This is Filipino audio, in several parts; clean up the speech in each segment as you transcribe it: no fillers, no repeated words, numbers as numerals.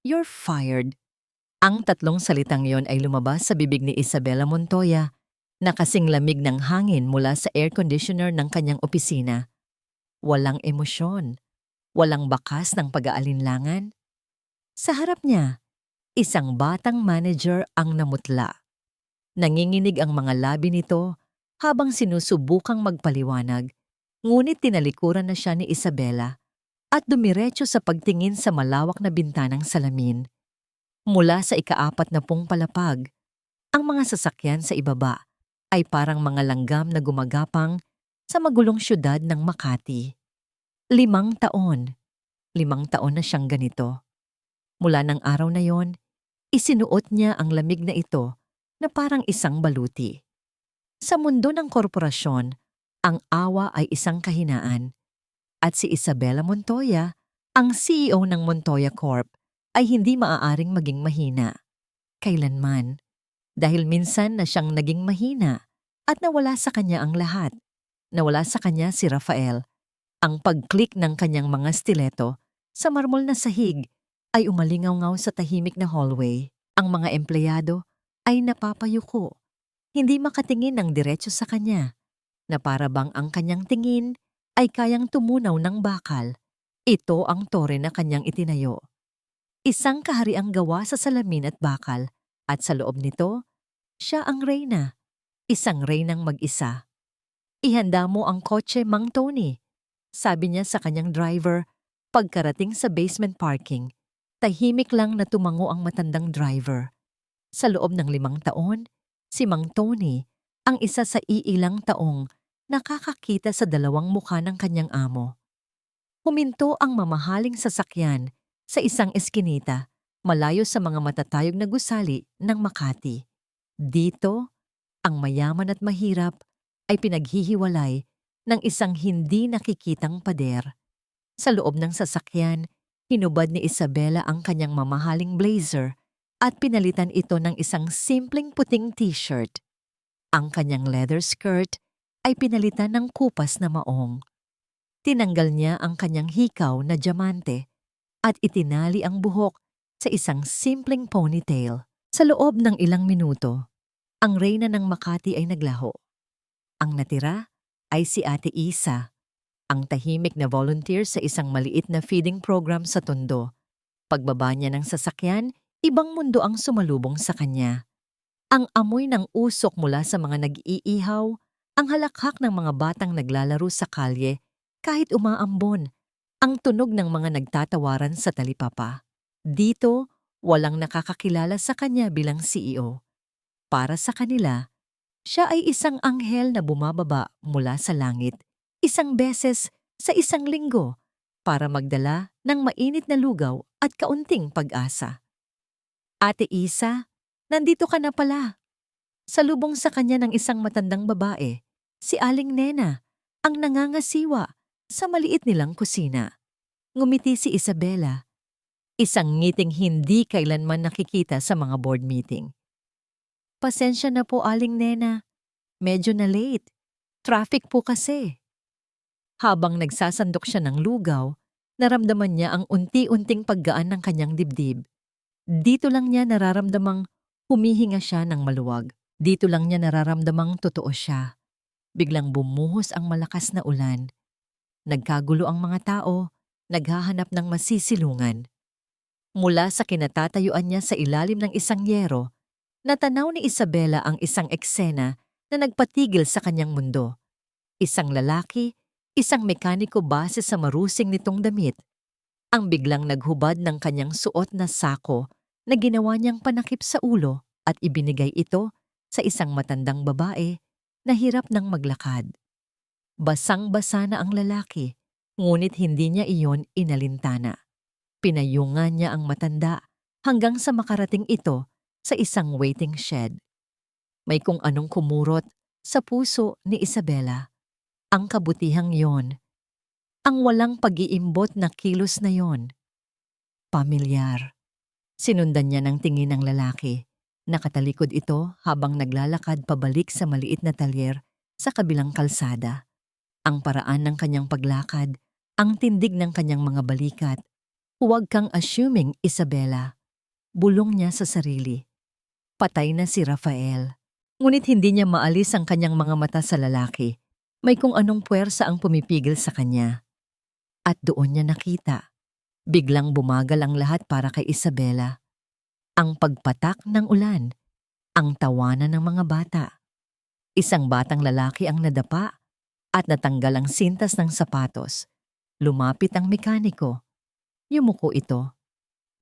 You're fired. Ang tatlong salitang yon ay lumabas sa bibig ni Isabela Montoya na kasing lamig ng hangin mula sa air conditioner ng kanyang opisina. Walang emosyon, walang bakas ng pag-aalinlangan. Sa harap niya, isang batang manager ang namutla. Nanginginig ang mga labi nito habang sinusubukang magpaliwanag, ngunit tinalikuran na siya ni Isabela at dumiretso sa pagtingin sa malawak na bintanang salamin. Mula sa ika-40 palapag, ang mga sasakyan sa ibaba ay parang mga langgam na gumagapang sa magulong syudad ng Makati. 5 taon. 5 taon na siyang ganito. Mula ng araw na yon, isinuot niya ang lamig na ito na parang isang baluti. Sa mundo ng korporasyon, ang awa ay isang kahinaan. At si Isabela Montoya, ang CEO ng Montoya Corp, ay hindi maaaring maging mahina. Kailanman. Dahil minsan na siyang naging mahina at nawala sa kanya ang lahat. Nawala sa kanya si Rafael. Ang pag-click ng kanyang mga stiletto sa marmol na sahig ay umalingaw-ngaw sa tahimik na hallway. Ang mga empleyado ay napapayuko. Hindi makatingin ng diretso sa kanya, na para bang ang kanyang tingin ay kayang tumunaw ng bakal. Ito ang tore na kanyang itinayo. Isang kahariang gawa sa salamin at bakal, at sa loob nito, siya ang reyna. Isang reynang mag-isa. "Ihanda mo ang kotse, Mang Tony," sabi niya sa kanyang driver pagkarating sa basement parking. Tahimik lang na tumango ang matandang driver. Sa loob ng 5 taon, si Mang Tony ang isa sa iilang taong nakakakita sa dalawang mukha ng kanyang amo. Huminto ang mamahaling sasakyan sa isang eskinita, malayo sa mga matatayog na gusali ng Makati. Dito, ang mayaman at mahirap ay pinaghihiwalay ng isang hindi nakikitang pader. Sa loob ng sasakyan, hinubad ni Isabela ang kanyang mamahaling blazer at pinalitan ito ng isang simpleng puting t-shirt. Ang kanyang leather skirt ay pinalitan ng kupas na maong. Tinanggal niya ang kanyang hikaw na diamante at itinali ang buhok sa isang simpleng ponytail. Sa loob ng ilang minuto, ang reyna ng Makati ay naglaho. Ang natira ay si Ate Isa, ang tahimik na volunteer sa isang maliit na feeding program sa Tondo. Pagbaba niya ng sasakyan, ibang mundo ang sumalubong sa kanya. Ang amoy ng usok mula sa mga nag-iihaw, ang halakhak ng mga batang naglalaro sa kalye kahit umaambon, ang tunog ng mga nagtatawaran sa talipapa. Dito, walang nakakakilala sa kanya bilang CEO. Para sa kanila, siya ay isang anghel na bumababa mula sa langit, isang beses sa isang linggo, para magdala ng mainit na lugaw at kaunting pag-asa. "Ate Isa, nandito ka na pala." Salubong sa kanya ng isang matandang babae, si Aling Nena, ang nangangasiwa sa maliit nilang kusina. Ngumiti si Isabela, isang ngiting hindi kailanman nakikita sa mga board meeting. "Pasensya na po, Aling Nena. Medyo na late. Traffic po kasi." Habang nagsasandok siya ng lugaw, naramdaman niya ang unti-unting paggaan ng kanyang dibdib. Dito lang niya nararamdamang humihinga siya ng maluwag. Dito lang niya nararamdamang totoo siya. Biglang bumuhos ang malakas na ulan. Nagkagulo ang mga tao, naghahanap ng masisilungan. Mula sa kinatatayuan niya sa ilalim ng isang yero, natanaw ni Isabela ang isang eksena na nagpatigil sa kanyang mundo. Isang lalaki, isang mekaniko base sa marusing nitong damit, ang biglang naghubad ng kanyang suot na sako na ginawa niyang panakip sa ulo at ibinigay ito sa isang matandang babae na hirap ng maglakad. Basang-basa na ang lalaki, ngunit hindi niya iyon inalintana. Pinayungan niya ang matanda hanggang sa makarating ito sa isang waiting shed. May kung anong kumurot sa puso ni Isabela. Ang kabutihang yon, ang walang pag-iimbot na kilos na yon. Pamilyar. Sinundan niya ng tingin ng lalaki. Nakatalikod ito habang naglalakad pabalik sa maliit na talyer sa kabilang kalsada. Ang paraan ng kanyang paglakad, ang tindig ng kanyang mga balikat, Huwag kang assuming, Isabela. Bulong niya sa sarili. Patay na si Rafael. Ngunit hindi niya maalis ang kanyang mga mata sa lalaki. May kung anong puwersa ang pumipigil sa kanya. At doon niya nakita. Biglang bumagal ang lahat para kay Isabela. Ang pagpatak ng ulan. Ang tawanan ng mga bata. Isang batang lalaki ang nadapa at natanggal ang sintas ng sapatos. Lumapit ang mekaniko. Yumuko ito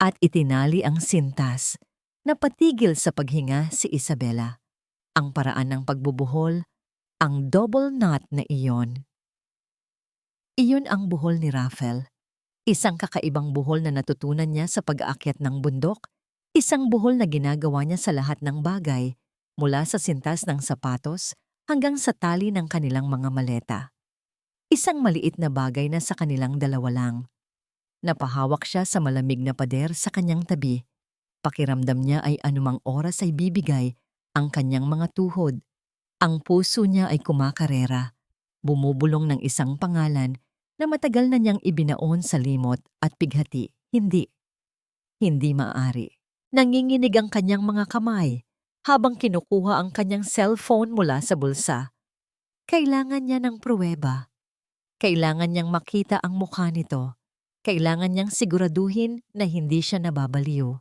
at itinali ang sintas. Napatigil sa paghinga si Isabela. Ang paraan ng pagbubuhol, ang double knot na iyon. Iyon ang buhol ni Rafael. Isang kakaibang buhol na natutunan niya sa pag-aakyat ng bundok. Isang buhol na ginagawa niya sa lahat ng bagay, mula sa sintas ng sapatos hanggang sa tali ng kanilang mga maleta. Isang maliit na bagay na sa kanilang dalawa lang. Napahawak siya sa malamig na pader sa kanyang tabi. Pakiramdam niya ay anumang oras ay bibigay ang kanyang mga tuhod. Ang puso niya ay kumakarera, bumubulong ng isang pangalan na matagal na niyang ibinaon sa limot at pighati. Hindi maaari. Nanginginig ang kanyang mga kamay habang kinukuha ang kanyang cellphone mula sa bulsa. Kailangan niya ng pruweba. Kailangan niyang makita ang mukha nito. Kailangan niyang siguraduhin na hindi siya nababaliw.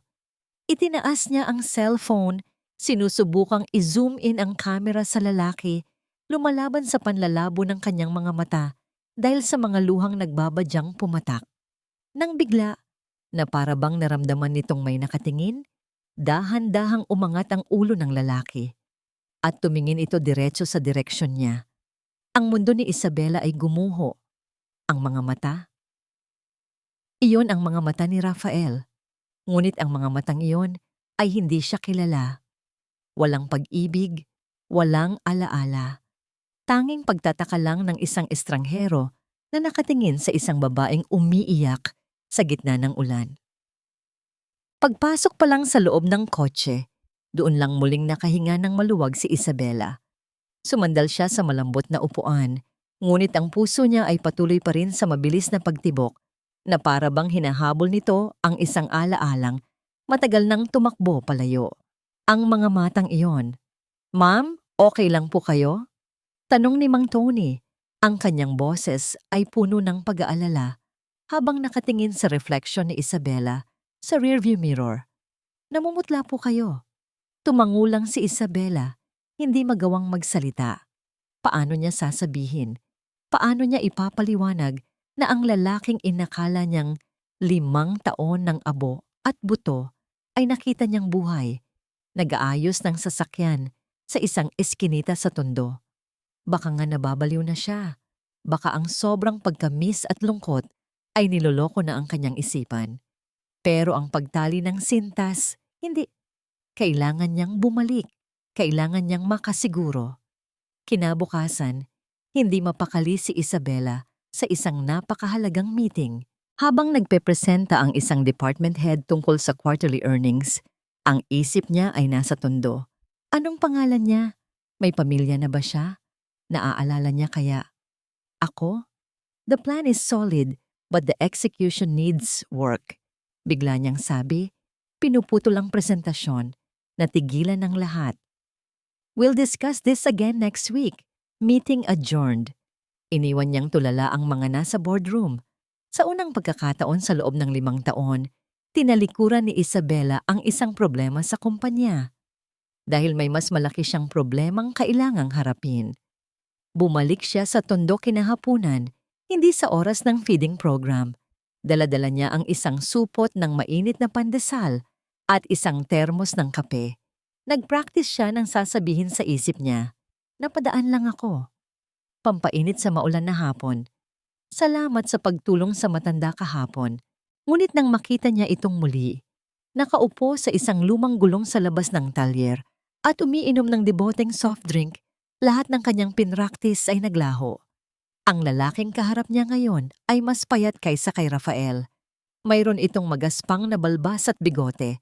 Itinaas niya ang cellphone, sinusubukang i-zoom in ang kamera sa lalaki, lumalaban sa panlalabo ng kanyang mga mata dahil sa mga luhang nagbabadyang pumatak. Nang bigla, na para bang naramdaman nitong may nakatingin, dahan-dahang umangat ang ulo ng lalaki at tumingin ito diretso sa direksyon niya. Ang mundo ni Isabela ay gumuho. Ang mga mata. Iyon ang mga mata ni Rafael. Ngunit ang mga matang iyon ay hindi siya kilala. Walang pag-ibig, walang alaala. Tanging pagtataka lang ng isang estranghero na nakatingin sa isang babaeng umiiyak sa gitna ng ulan. Pagpasok pa lang sa loob ng kotse, doon lang muling nakahinga ng maluwag si Isabela. Sumandal siya sa malambot na upuan, ngunit ang puso niya ay patuloy pa rin sa mabilis na pagtibok na para bang hinahabol nito ang isang alaalang matagal nang tumakbo palayo. Ang mga matang iyon. "Ma'am, okay lang po kayo?" Tanong ni Mang Tony. Ang kanyang boses ay puno ng pag-aalala habang nakatingin sa refleksyon ni Isabela sa rearview mirror. "Namumutla po kayo." Tumangulang si Isabela, hindi magawang magsalita. Paano niya sasabihin? Paano niya ipapaliwanag na ang lalaking inakala niyang 5 taon ng abo at buto ay nakita niyang buhay, nag-aayos ng sasakyan sa isang eskinita sa Tondo? Baka nga nababaliw na siya. Baka ang sobrang pagkamis at lungkot ay niloloko na ang kanyang isipan. Pero ang pagtali ng sintas, hindi. Kailangan niyang bumalik. Kailangan niyang makasiguro. Kinabukasan, hindi mapakali si Isabela sa isang napakahalagang meeting. Habang nagpepresenta ang isang department head tungkol sa quarterly earnings, ang isip niya ay nasa Tondo. Anong pangalan niya? May pamilya na ba siya? Naaalala niya kaya? "Ako? The plan is solid, but the execution needs work." Bigla niyang sabi, pinuputol ang presentasyon, natigilan ng lahat. "We'll discuss this again next week." Meeting adjourned. Iniwan niyang tulala ang mga nasa boardroom. Sa unang pagkakataon sa loob ng 5 taon, tinalikuran ni Isabela ang isang problema sa kumpanya. Dahil may mas malaki siyang problemang kailangang harapin. Bumalik siya sa Tondo kinahapunan, hindi sa oras ng feeding program. Dala-dala niya ang isang supot ng mainit na pandesal at isang termos ng kape. Nag-practice siya ng sasabihin sa isip niya, "Napadaan lang ako." Pampainit sa maulan na hapon. "Salamat sa pagtulong sa matanda kahapon." Ngunit nang makita niya itong muli, nakaupo sa isang lumang gulong sa labas ng talyer at umiinom ng deboteng soft drink, lahat ng kanyang pinractice ay naglaho. Ang lalaking kaharap niya ngayon ay mas payat kaysa kay Rafael. Mayroon itong magaspang na balbas at bigote,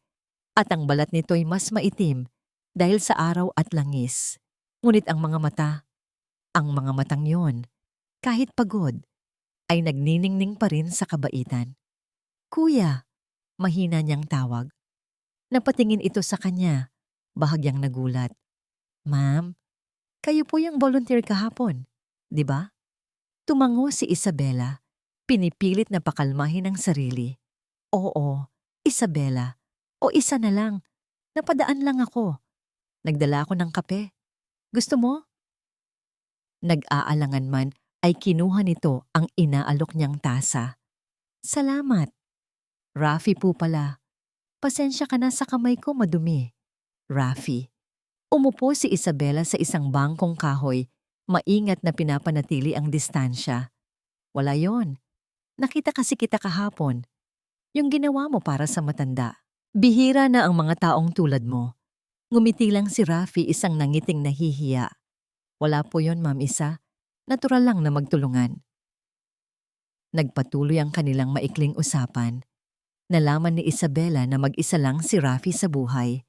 at ang balat nito'y mas maitim dahil sa araw at langis. Ngunit ang mga matang yon, kahit pagod, ay nagniningning pa rin sa kabaitan. Kuya, mahina niyang tawag. Napatingin ito sa kanya, bahagyang nagulat. Ma'am, kayo po yung volunteer kahapon, di ba? Tumango si Isabela, pinipilit na pakalmahin ang sarili. Oo, Isabela. O isa na lang, napadaan lang ako. Nagdala ako ng kape. Gusto mo? Nag-aalangan man ay kinuha nito ang inaalok niyang tasa. Salamat. Rafi po pala. Pasensya ka na sa kamay ko madumi. Rafi. Umupo si Isabela sa isang bangkong kahoy, maingat na pinapanatili ang distansya. Wala yon. Nakita kasi kita kahapon. Yung ginawa mo para sa matanda. Bihira na ang mga taong tulad mo. Ngumiti lang si Rafi, isang nangiting nahihiya. Wala po yon, Ma'am Isa. Natural lang na magtulungan. Nagpatuloy ang kanilang maikling usapan. Nalaman ni Isabela na mag-isa lang si Rafi sa buhay.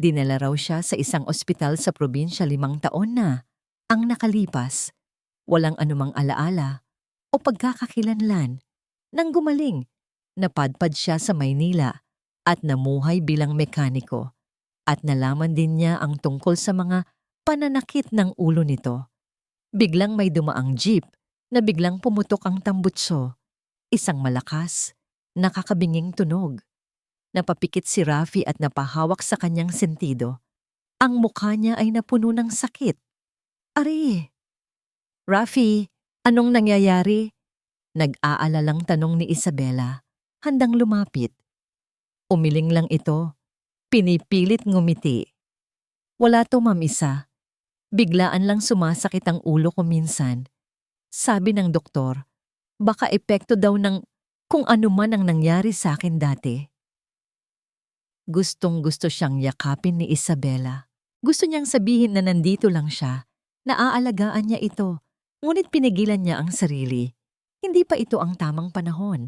Dinala raw siya sa isang ospital sa probinsya 5 taon na. Ang nakalipas, walang anumang alaala o pagkakakilanlan. Nang gumaling, napadpad siya sa Maynila at namuhay bilang mekaniko. At nalaman din niya ang tungkol sa mga pananakit ng ulo nito. Biglang may dumaang jeep na biglang pumutok ang tambutso. Isang malakas, nakakabinging tunog. Napapikit si Rafi at napahawak sa kanyang sentido. Ang mukha niya ay napuno ng sakit. Ari! Rafi, anong nangyayari? Nag-aalalang tanong ni Isabela, handang lumapit. Umiling lang ito, pinipilit ngumiti. Wala to, Ma'am Isa. Biglaan lang sumasakit ang ulo ko minsan. Sabi ng doktor, baka epekto daw ng kung ano man ang nangyari sa akin dati. Gustong-gusto siyang yakapin ni Isabela. Gusto niyang sabihin na nandito lang siya, naaalagaan niya ito, ngunit pinigilan niya ang sarili. Hindi pa ito ang tamang panahon.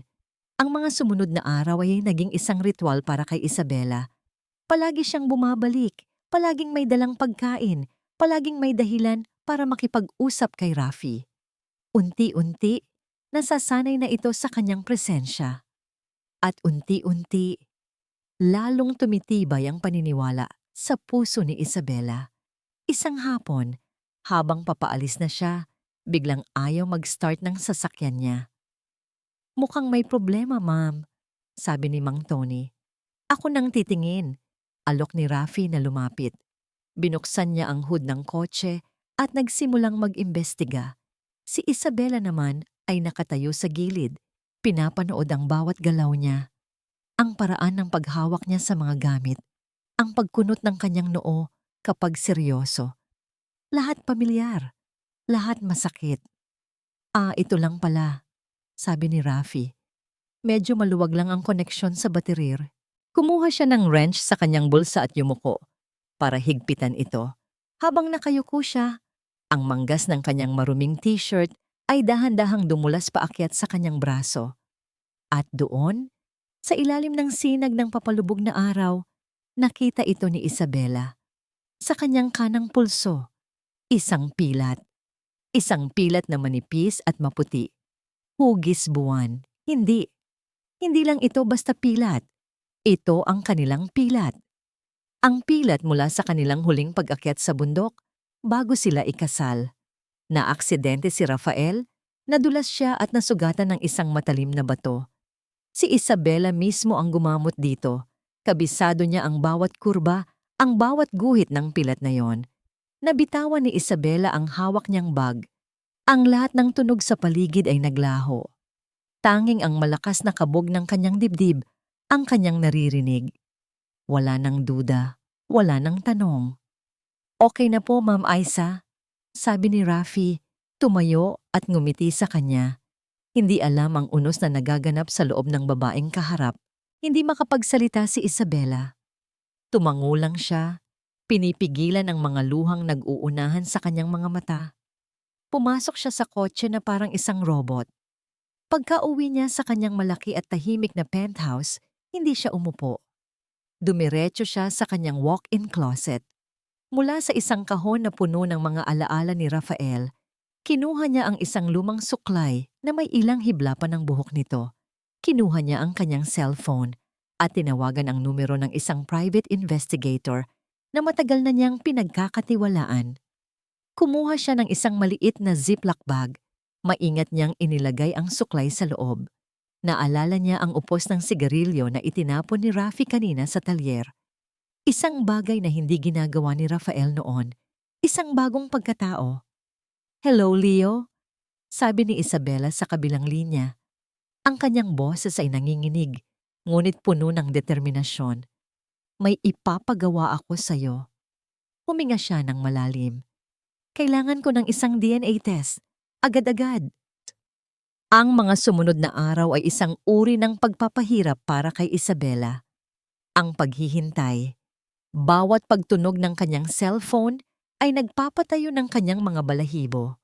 Ang mga sumunod na araw ay naging isang ritual para kay Isabela. Palagi siyang bumabalik, palaging may dalang pagkain, palaging may dahilan para makipag-usap kay Rafi. Unti-unti, nasasanay na ito sa kanyang presensya. At unti-unti, lalong tumitibay ang paniniwala sa puso ni Isabela. Isang hapon, habang papaalis na siya, biglang ayaw mag-start ng sasakyan niya. Mukhang may problema, ma'am, sabi ni Mang Tony. Ako nang titingin. Alok ni Rafi na lumapit. Binuksan niya ang hood ng kotse at nagsimulang mag-imbestiga. Si Isabela naman ay nakatayo sa gilid, pinapanood ang bawat galaw niya. Ang paraan ng paghawak niya sa mga gamit, ang pagkunot ng kanyang noo kapag seryoso. Lahat pamilyar, lahat masakit. Ito lang pala, sabi ni Rafi. Medyo maluwag lang ang koneksyon sa baterir. Kumuha siya ng wrench sa kanyang bulsa at yumuko para higpitan ito. Habang nakayuko siya, ang manggas ng kanyang maruming t-shirt ay dahan-dahang dumulas paakyat sa kanyang braso. At doon, sa ilalim ng sinag ng papalubog na araw, nakita ito ni Isabela. Sa kanyang kanang pulso, isang pilat. Isang pilat na manipis at maputi. Hugis buwan. Hindi. Hindi lang ito basta pilat. Ito ang kanilang pilat. Ang pilat mula sa kanilang huling pag-akyat sa bundok bago sila ikasal. Naaksidente si Rafael, nadulas siya at nasugatan ng isang matalim na bato. Si Isabela mismo ang gumamot dito. Kabisado niya ang bawat kurba, ang bawat guhit ng pilat na yon. Nabitawan ni Isabela ang hawak niyang bag. Ang lahat ng tunog sa paligid ay naglaho. Tanging ang malakas na kabog ng kanyang dibdib ang kanyang naririnig. Wala nang duda, wala nang tanong. Okay na po, Ma'am Aisa, sabi ni Rafi, tumayo at ngumiti sa kanya. Hindi alam ang unos na nagaganap sa loob ng babaeng kaharap. Hindi makapagsalita si Isabela. Tumango lang siya, pinipigilan ang mga luhang nag-uunahan sa kanyang mga mata. Pumasok siya sa kotse na parang isang robot. Pagka-uwi niya sa kanyang malaki at tahimik na penthouse, hindi siya umupo. Dumiretso siya sa kanyang walk-in closet. Mula sa isang kahon na puno ng mga alaala ni Rafael, kinuha niya ang isang lumang suklay na may ilang hibla pa ng buhok nito. Kinuha niya ang kanyang cellphone at tinawagan ang numero ng isang private investigator na matagal na niyang pinagkakatiwalaan. Kumuha siya ng isang maliit na ziploc bag. Maingat niyang inilagay ang suklay sa loob. Naalala niya ang upos ng sigarilyo na itinapon ni Rafi kanina sa talyer. Isang bagay na hindi ginagawa ni Rafael noon. Isang bagong pagkatao. "Hello, Leo," sabi ni Isabela sa kabilang linya. Ang kanyang boses ay nanginginig, ngunit puno ng determinasyon. "May ipapagawa ako sa'yo." Huminga siya ng malalim. "Kailangan ko ng isang DNA test. Agad-agad." Ang mga sumunod na araw ay isang uri ng pagpapahirap para kay Isabela. Ang paghihintay. Bawat pagtunog ng kanyang cellphone ay nagpapatayo ng kanyang mga balahibo.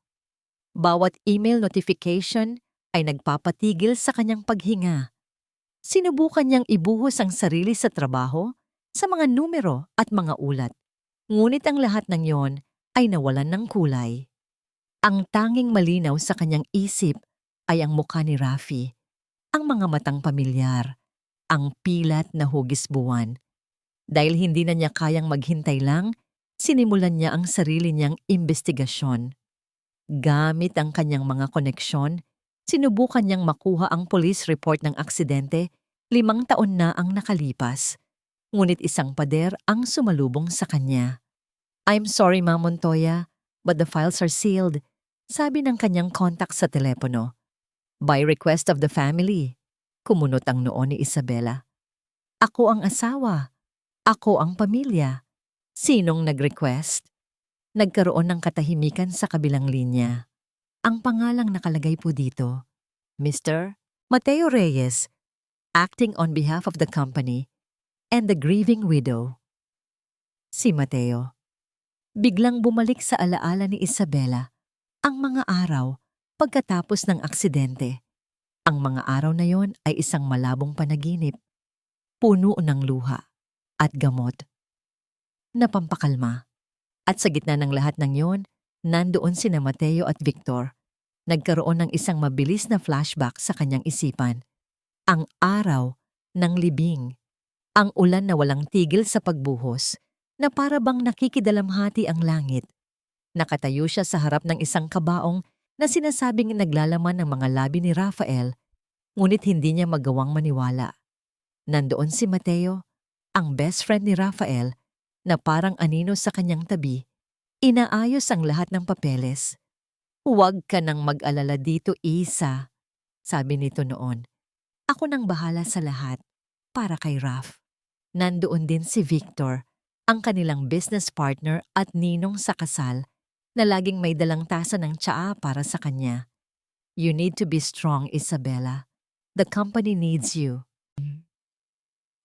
Bawat email notification ay nagpapatigil sa kanyang paghinga. Sinubukan niyang ibuhos ang sarili sa trabaho, sa mga numero at mga ulat. Ngunit ang lahat ng yon ay nawalan ng kulay. Ang tanging malinaw sa kanyang isip ay ang mukha ni Rafi, ang mga matang pamilyar, ang pilat na hugis buwan. Dahil hindi na niya kayang maghintay lang, sinimulan niya ang sarili niyang imbestigasyon. Gamit ang kanyang mga koneksyon, sinubukan niyang makuha ang police report ng aksidente 5 taon na ang nakalipas. Ngunit isang pader ang sumalubong sa kanya. "I'm sorry, Ma'am Montoya, but the files are sealed," sabi ng kanyang contact sa telepono. "By request of the family," kumunot ang noo ni Isabela. "Ako ang asawa. Ako ang pamilya. Sinong nag-request?" Nagkaroon ng katahimikan sa kabilang linya. Ang pangalang nakalagay po dito, Mr. Mateo Reyes, acting on behalf of the company and the grieving widow. Si Mateo. Biglang bumalik sa alaala ni Isabela ang mga araw pagkatapos ng aksidente. Ang mga araw na yon ay isang malabong panaginip, puno ng luha at gamot. Napampakalma. At sa gitna ng lahat ng yon, nandoon sina Mateo at Victor. Nagkaroon ng isang mabilis na flashback sa kanyang isipan. Ang araw ng libing. Ang ulan na walang tigil sa pagbuhos, na para bang nakikidalamhati ang langit. Nakatayo siya sa harap ng isang kabaong na sinasabing naglalaman ng mga labi ni Rafael, ngunit hindi niya magawang maniwala. Nandoon si Mateo, ang best friend ni Rafael, na parang anino sa kanyang tabi, inaayos ang lahat ng papeles. "Huwag ka nang mag-alala dito, Isa," sabi nito noon. "Ako nang bahala sa lahat, para kay Raf." Nandoon din si Victor, ang kanilang business partner at ninong sa kasal, na laging may dalang tasa ng tsaa para sa kanya. "You need to be strong, Isabela. The company needs you."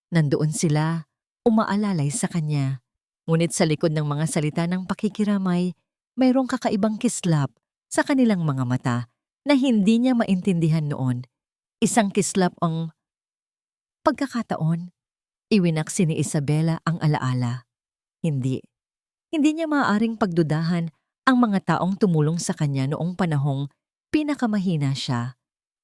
Nandoon sila, umaalalay sa kanya. Ngunit sa likod ng mga salita ng pakikiramay, mayroong kakaibang kislap sa kanilang mga mata na hindi niya maintindihan noon. Isang kislap ang pagkakataon. Iwinaksi ni Isabela ang alaala. Hindi. Hindi niya maaaring pagdudahan ang mga taong tumulong sa kanya noong panahong pinakamahina siya.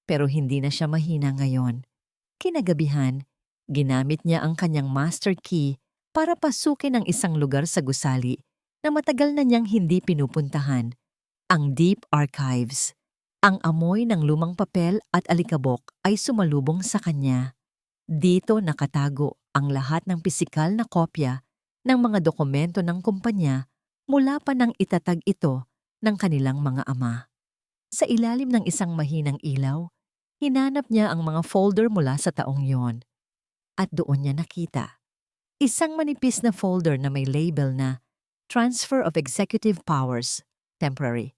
Pero hindi na siya mahina ngayon. Kinagabihan, ginamit niya ang kanyang master key para pasukin ang isang lugar sa gusali na matagal na niyang hindi pinupuntahan, ang Deep Archives. Ang amoy ng lumang papel at alikabok ay sumalubong sa kanya. Dito nakatago ang lahat ng pisikal na kopya ng mga dokumento ng kumpanya mula pa nang itatag ito ng kanilang mga ama. Sa ilalim ng isang mahinang ilaw, hinanap niya ang mga folder mula sa taong yon. At doon niya nakita isang manipis na folder na may label na Transfer of Executive Powers, Temporary.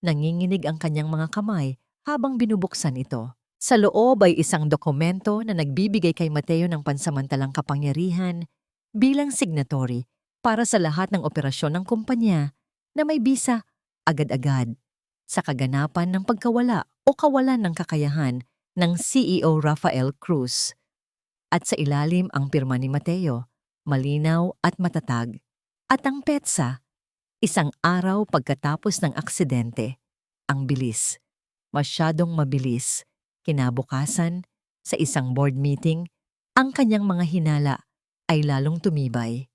Nanginginig ang kanyang mga kamay habang binubuksan ito. Sa loob ay isang dokumento na nagbibigay kay Mateo ng pansamantalang kapangyarihan bilang signatory para sa lahat ng operasyon ng kumpanya na may bisa agad-agad sa kaganapan ng pagkawala o kawalan ng kakayahan ng CEO Rafael Cruz. At sa ilalim ang pirma ni Mateo, malinaw at matatag. At ang petsa, isang araw pagkatapos ng aksidente. Ang bilis. Masyadong mabilis. Kinabukasan, Sa isang board meeting, ang kanyang mga hinala ay lalong tumibay.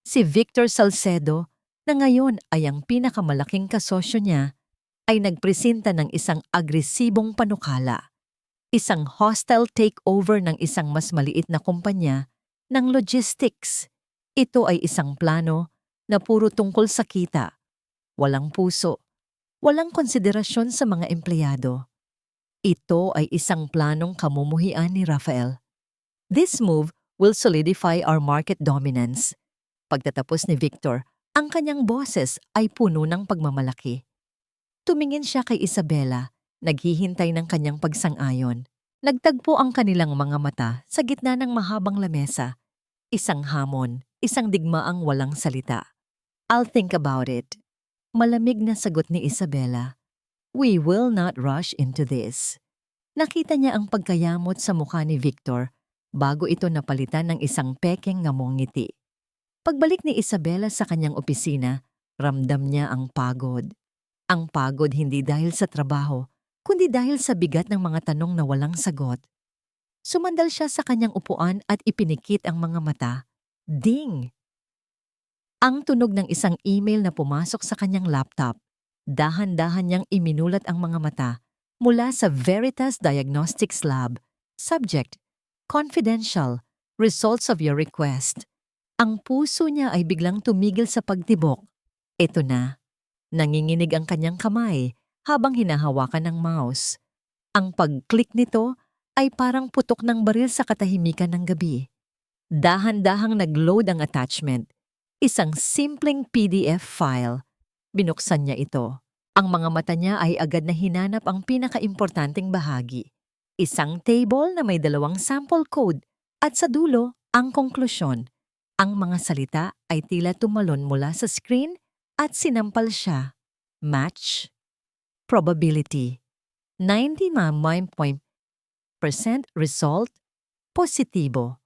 Si Victor Salcedo, na ngayon ay ang pinakamalaking kasosyo niya, ay nagpresenta ng isang agresibong panukala, isang hostile takeover ng isang mas maliit na kumpanya ng logistics. Ito ay isang plano na puro tungkol sa kita, walang puso, walang konsiderasyon sa mga empleyado. Ito ay isang planong kamumuhian ni Rafael. This move will solidify our market dominance. Pagtatapos ni Victor, ang kanyang boses ay puno ng pagmamalaki. Tumingin siya kay Isabela, naghihintay ng kanyang pagsang-ayon. Nagtagpo ang kanilang mga mata sa gitna ng mahabang lamesa. Isang hamon, isang digmaang walang salita. "I'll think about it." Malamig na sagot ni Isabela. "We will not rush into this." Nakita niya ang pagkayamot sa mukha ni Victor bago ito napalitan ng isang pekeng ngamong ngiti. Pagbalik ni Isabela sa kanyang opisina, ramdam niya ang pagod. Ang pagod hindi dahil sa trabaho, kundi dahil sa bigat ng mga tanong na walang sagot. Sumandal siya sa kanyang upuan at ipinikit ang mga mata. Ding! Ang tunog ng isang email na pumasok sa kanyang laptop. Dahan-dahan niyang iminulat ang mga mata mula sa Veritas Diagnostics Lab. Subject: Confidential. Results of your request. Ang puso niya ay biglang tumigil sa pagtibok. Ito na. Nanginginig ang kanyang kamay habang hinahawakan ng mouse. Ang pag-click nito ay parang putok ng baril sa katahimikan ng gabi. Dahan-dahang nag-load ang attachment. Isang simpleng PDF file. Binuksan niya ito. Ang mga mata niya ay agad na hinanap ang pinakaimportanteng bahagi. Isang table na may 2 sample code at sa dulo ang konklusyon. Ang mga salita ay tila tumalon mula sa screen at sinampal siya. Match. Probability. 99% result. Positibo.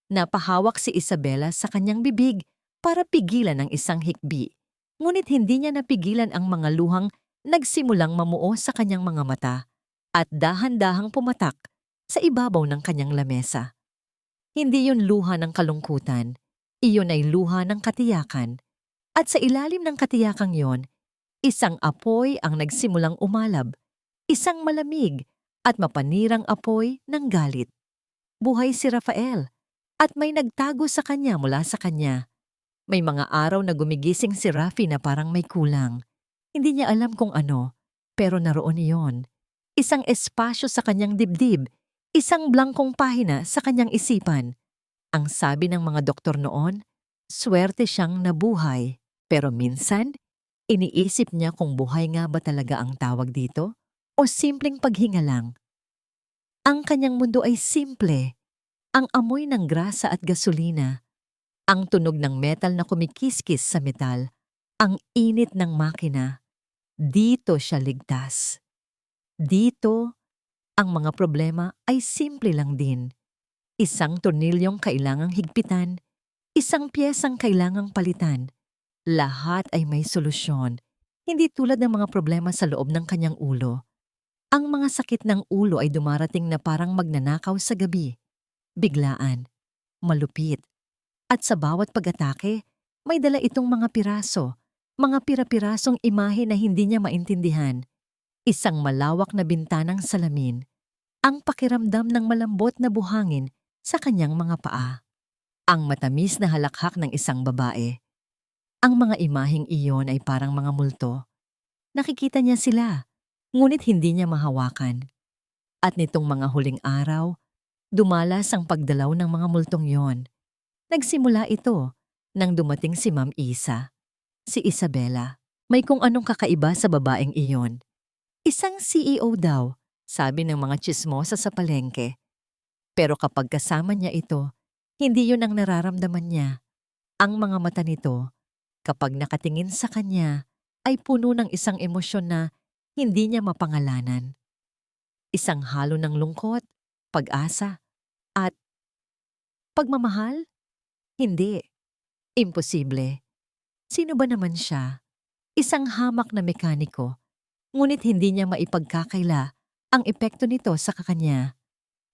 Napahawak si Isabela sa kanyang bibig para pigilan ang isang hikbi. Ngunit hindi niya napigilan ang mga luhang nagsimulang mamuo sa kanyang mga mata at dahan-dahang pumatak sa ibabaw ng kanyang lamesa. Hindi yun luha ng kalungkutan, iyon ay luha ng katiyakan. At sa ilalim ng katiyakang yon, isang apoy ang nagsimulang umalab, isang malamig at mapanirang apoy ng galit. Buhay si Rafael at may nagtago sa kanya mula sa kanya. May mga araw na gumigising si Rafi na parang may kulang. Hindi niya alam kung ano, pero naroon iyon. Isang espasyo sa kanyang dibdib, isang blangkong pahina sa kanyang isipan. Ang sabi ng mga doktor noon, swerte siyang nabuhay. Pero minsan, iniisip niya kung buhay nga ba talaga ang tawag dito o simpleng paghinga lang. Ang kanyang mundo ay simple. Ang amoy ng grasa at gasolina, ang tunog ng metal na kumikiskis sa metal, ang init ng makina. Dito siya ligtas. Dito, ang mga problema ay simple lang din. Isang tornilyong kailangang higpitan, isang piyesang kailangang palitan. Lahat ay may solusyon, hindi tulad ng mga problema sa loob ng kanyang ulo. Ang mga sakit ng ulo ay dumarating na parang magnanakaw sa gabi. Biglaan, malupit, at sa bawat pag-atake, may dala itong mga piraso, mga pira-pirasong imahe na hindi niya maintindihan. Isang malawak na bintanang salamin, ang pakiramdam ng malambot na buhangin sa kanyang mga paa. Ang matamis na halakhak ng isang babae. Ang mga imaheng iyon ay parang mga multo. Nakikita niya sila, ngunit hindi niya mahawakan. At nitong mga huling araw, dumalas ang pagdalaw ng mga multong yon. Nagsimula ito nang dumating si Ma'am Isa, si Isabela. May kung anong kakaiba sa babaeng iyon. Isang CEO daw, sabi ng mga tsismosa sa palengke. Pero kapag kasama niya ito, hindi yun ang nararamdaman niya. Ang mga mata nito, kapag nakatingin sa kanya, ay puno ng isang emosyon na hindi niya mapangalanan. Isang halo ng lungkot, pag-asa, at pagmamahal? Hindi. Imposible. Sino ba naman siya? Isang hamak na mekaniko, ngunit hindi niya maipagkakaila ang epekto nito sa kakanya.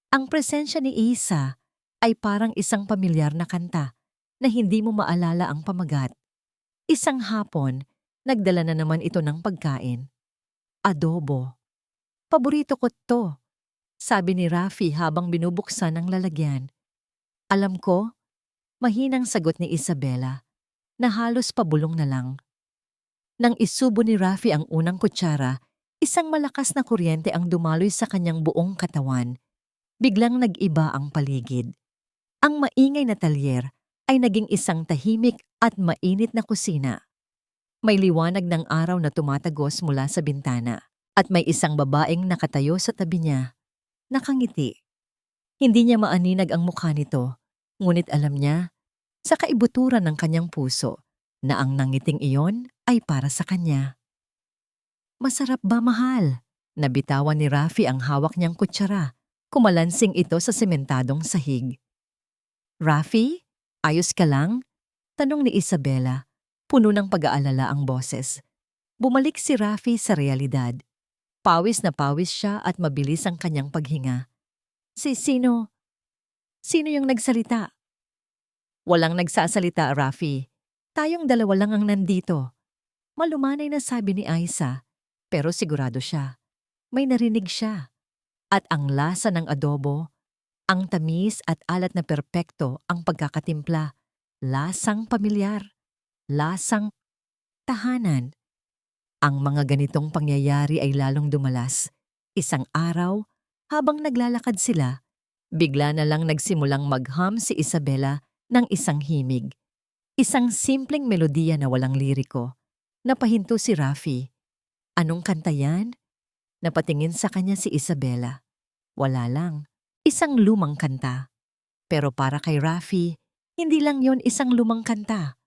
Ang presensya ni Isa ay parang isang pamilyar na kanta na hindi mo maalala ang pamagat. Isang hapon, nagdala na naman ito ng pagkain. Adobo. Paborito ko to, sabi ni Rafi habang binubuksan ang lalagyan. Alam ko, mahinang sagot ni Isabela, na halos pabulong na lang. Nang isubo ni Rafi ang unang kutsara, isang malakas na kuryente ang dumaloy sa kanyang buong katawan. Biglang nag-iba ang paligid. Ang maingay na talyer ay naging isang tahimik at mainit na kusina. May liwanag ng araw na tumatagos mula sa bintana at may isang babaeng nakatayo sa tabi niya. Nakangiti. Hindi niya maaninag ang mukha nito, ngunit alam niya, sa kaibuturan ng kanyang puso, na ang nangiting iyon ay para sa kanya. Masarap ba, mahal? Nabitawan ni Rafi ang hawak niyang kutsara. Kumalansing ito sa sementadong sahig. Rafi, ayos ka lang? Tanong ni Isabela, puno ng pag-aalala ang boses. Bumalik si Rafi sa realidad. Pawis na pawis siya at mabilis ang kanyang paghinga. Sino yung nagsalita? Walang nagsasalita, Rafi. Tayong dalawa lang ang nandito. Malumanay na sabi ni Aiza, pero sigurado siya. May narinig siya. At ang lasa ng adobo, ang tamis at alat na perpekto ang pagkakatimpla. Lasang pamilyar. Lasang tahanan. Ang mga ganitong pangyayari ay lalong dumalas. Isang araw, habang naglalakad sila, bigla na lang nagsimulang magham si Isabela ng isang himig. Isang simpleng melodiya na walang liriko. Napahinto si Rafi. Anong kanta yan? Napatingin sa kanya si Isabela. Wala lang. Isang lumang kanta. Pero para kay Rafi, hindi lang yon isang lumang kanta.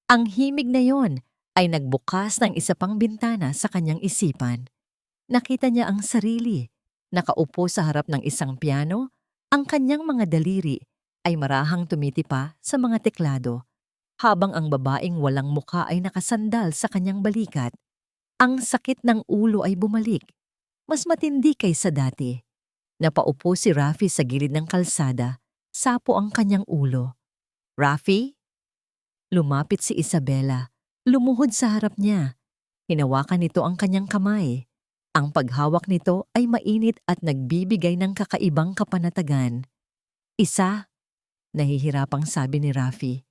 Ang himig na yon ay nagbukas ng isa pang bintana sa kanyang isipan. Nakita niya ang sarili. Nakaupo sa harap ng isang piano, ang kanyang mga daliri ay marahang tumitipa sa mga teklado, habang ang babaeng walang mukha ay nakasandal sa kanyang balikat. Ang sakit ng ulo ay bumalik. Mas matindi kaysa dati. Napaupo si Rafi sa gilid ng kalsada, sapo ang kanyang ulo. Rafi? Lumapit si Isabela. Lumuhod sa harap niya. Hinawakan nito ang kanyang kamay. Ang paghawak nito ay mainit at nagbibigay ng kakaibang kapanatagan. Isa, nahihirapang sabi ni Rafi.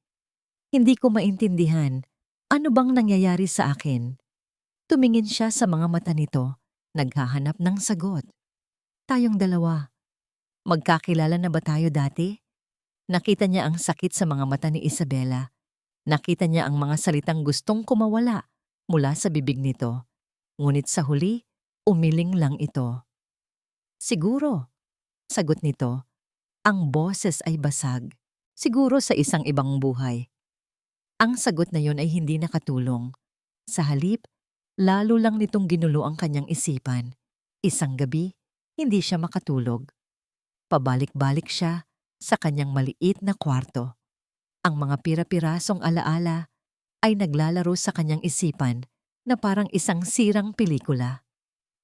Hindi ko maintindihan. Ano bang nangyayari sa akin? Tumingin siya sa mga mata nito, naghahanap ng sagot. Tayong dalawa. Magkakilala na ba tayo dati? Nakita niya ang sakit sa mga mata ni Isabela. Nakita niya ang mga salitang gustong kumawala mula sa bibig nito. Ngunit sa huli, umiling lang ito. Siguro, sagot nito, ang boses ay basag. Siguro sa isang ibang buhay. Ang sagot na yon ay hindi nakatulong. Sa halip, lalo lang nitong ginulo ang kanyang isipan. Isang gabi, hindi siya makatulog. Pabalik-balik siya sa kanyang maliit na kwarto. Ang mga pira-pirasong alaala ay naglalaro sa kanyang isipan na parang isang sirang pelikula.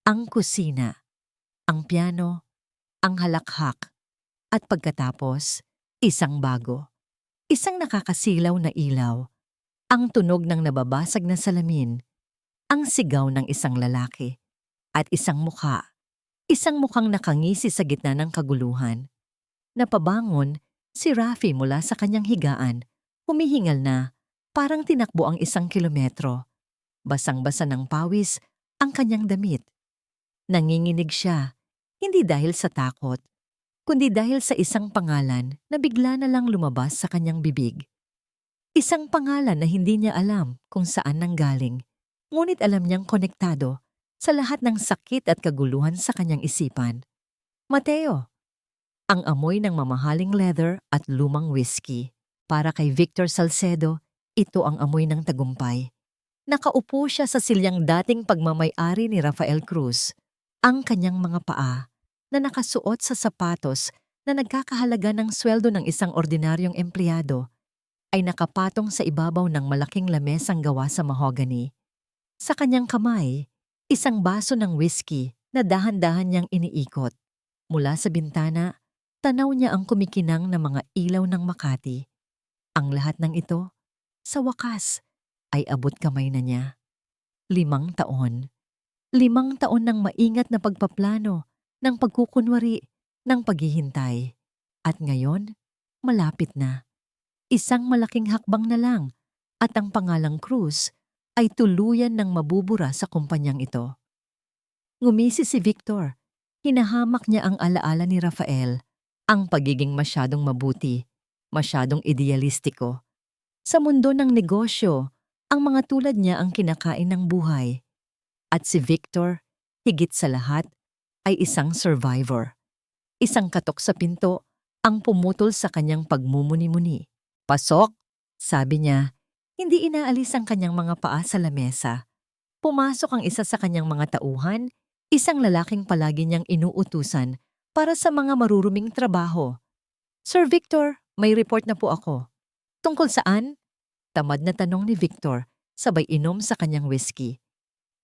Ang kusina, ang piano, ang halakhak, at pagkatapos, isang bago. Isang nakakasilaw na ilaw, ang tunog ng nababasag na salamin, ang sigaw ng isang lalaki, at isang mukhang nakangisi sa gitna ng kaguluhan. Napabangon si Rafi mula sa kanyang higaan, humihingal na, parang tinakbo ang 1 kilometro. Basang-basa ng pawis ang kanyang damit. Nanginginig siya, hindi dahil sa takot, kundi dahil sa isang pangalan na bigla na lang lumabas sa kanyang bibig. Isang pangalan na hindi niya alam kung saan nanggaling, ngunit alam niyang konektado sa lahat ng sakit at kaguluhan sa kanyang isipan. Mateo. Ang amoy ng mamahaling leather at lumang whiskey. Para kay Victor Salcedo, ito ang amoy ng tagumpay. Nakaupo siya sa silyang dating pagmamay-ari ni Rafael Cruz. Ang kanyang mga paa na nakasuot sa sapatos na nagkakahalaga ng sweldo ng isang ordinaryong empleyado ay nakapatong sa ibabaw ng malaking lamesang gawa sa mahogany. Sa kanyang kamay, isang baso ng whiskey na dahan-dahan niyang iniikot. Mula sa bintana, Tanaw niya ang kumikinang na mga ilaw ng Makati. Ang lahat ng ito, sa wakas, ay abot kamay na niya. 5 taon. 5 taon ng maingat na pagpaplano, ng pagkukunwari, ng paghihintay. At ngayon, malapit na. Isang malaking hakbang na lang at ang pangalang Cruz ay tuluyan ng mabubura sa kumpanyang ito. Ngumisi si Victor. Hinahamak niya ang alaala ni Rafael, ang pagiging masyadong mabuti, masyadong idealistiko. Sa mundo ng negosyo, ang mga tulad niya ang kinakain ng buhay. At si Victor, higit sa lahat, ay isang survivor. Isang katok sa pinto ang pumutol sa kanyang pagmumuni-muni. "Pasok," sabi niya, hindi inaalis ang kanyang mga paa sa lamesa. Pumasok ang isa sa kanyang mga tauhan, isang lalaking palagi niyang inuutusan para sa mga maruruming trabaho. "Sir Victor, may report na po ako." "Tungkol saan?" Tamad na tanong ni Victor, sabay inom sa kanyang whiskey.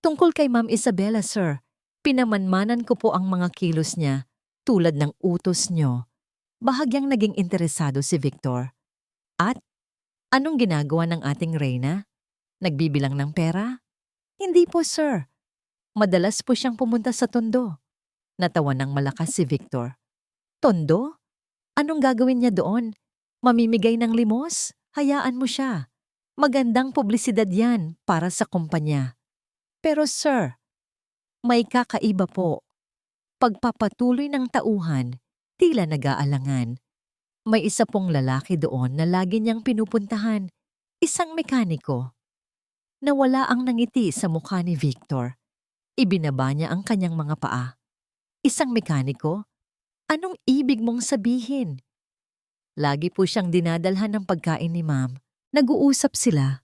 "Tungkol kay Ma'am Isabela, sir. Pinamanmanan ko po ang mga kilos niya, tulad ng utos niyo." Bahagyang naging interesado si Victor. "At anong ginagawa ng ating Reyna? Nagbibilang ng pera?" "Hindi po, sir. Madalas po siyang pumunta sa Tondo." Natawa ng malakas si Victor. "Tondo? Anong gagawin niya doon? Mamimigay ng limos? Hayaan mo siya. Magandang publisidad yan para sa kumpanya." "Pero sir, may kakaiba po. Pagpapatuloy ng tauhan, tila nag-aalangan. May isa pong lalaki doon na lagi niyang pinupuntahan, isang mekaniko." Nawala ang nangiti sa mukha ni Victor. Ibinaba niya ang kanyang mga paa. "Isang mekaniko? Anong ibig mong sabihin?" "Lagi po siyang dinadalhan ng pagkain ni Ma'am. Nag-uusap sila."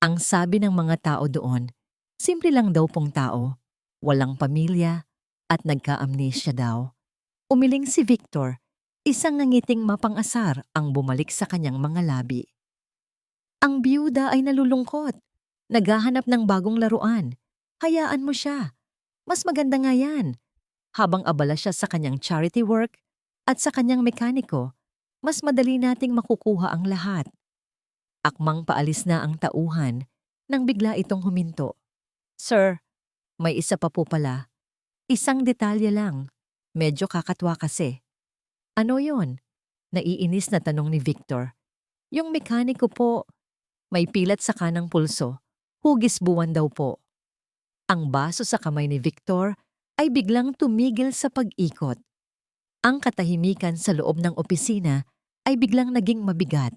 Ang sabi ng mga tao doon, simple lang daw pong tao, walang pamilya at nagka-amnesia daw. Umiling si Victor, isang nangiting mapang-asar ang bumalik sa kanyang mga labi. "Ang biyuda ay nalulungkot. Naghahanap ng bagong laruan. Hayaan mo siya. Mas maganda nga yan." Habang abala siya sa kanyang charity work at sa kanyang mekaniko, mas madali nating makukuha ang lahat. Akmang paalis na ang tauhan nang bigla itong huminto. "Sir, may isa pa po pala. Isang detalye lang. Medyo kakatwa kasi." "Ano yon?" Naiinis na tanong ni Victor. "Yung mekaniko po, may pilat sa kanang pulso. Hugis buwan daw po." Ang baso sa kamay ni Victor ay biglang tumigil sa pag-ikot. Ang katahimikan sa loob ng opisina ay biglang naging mabigat.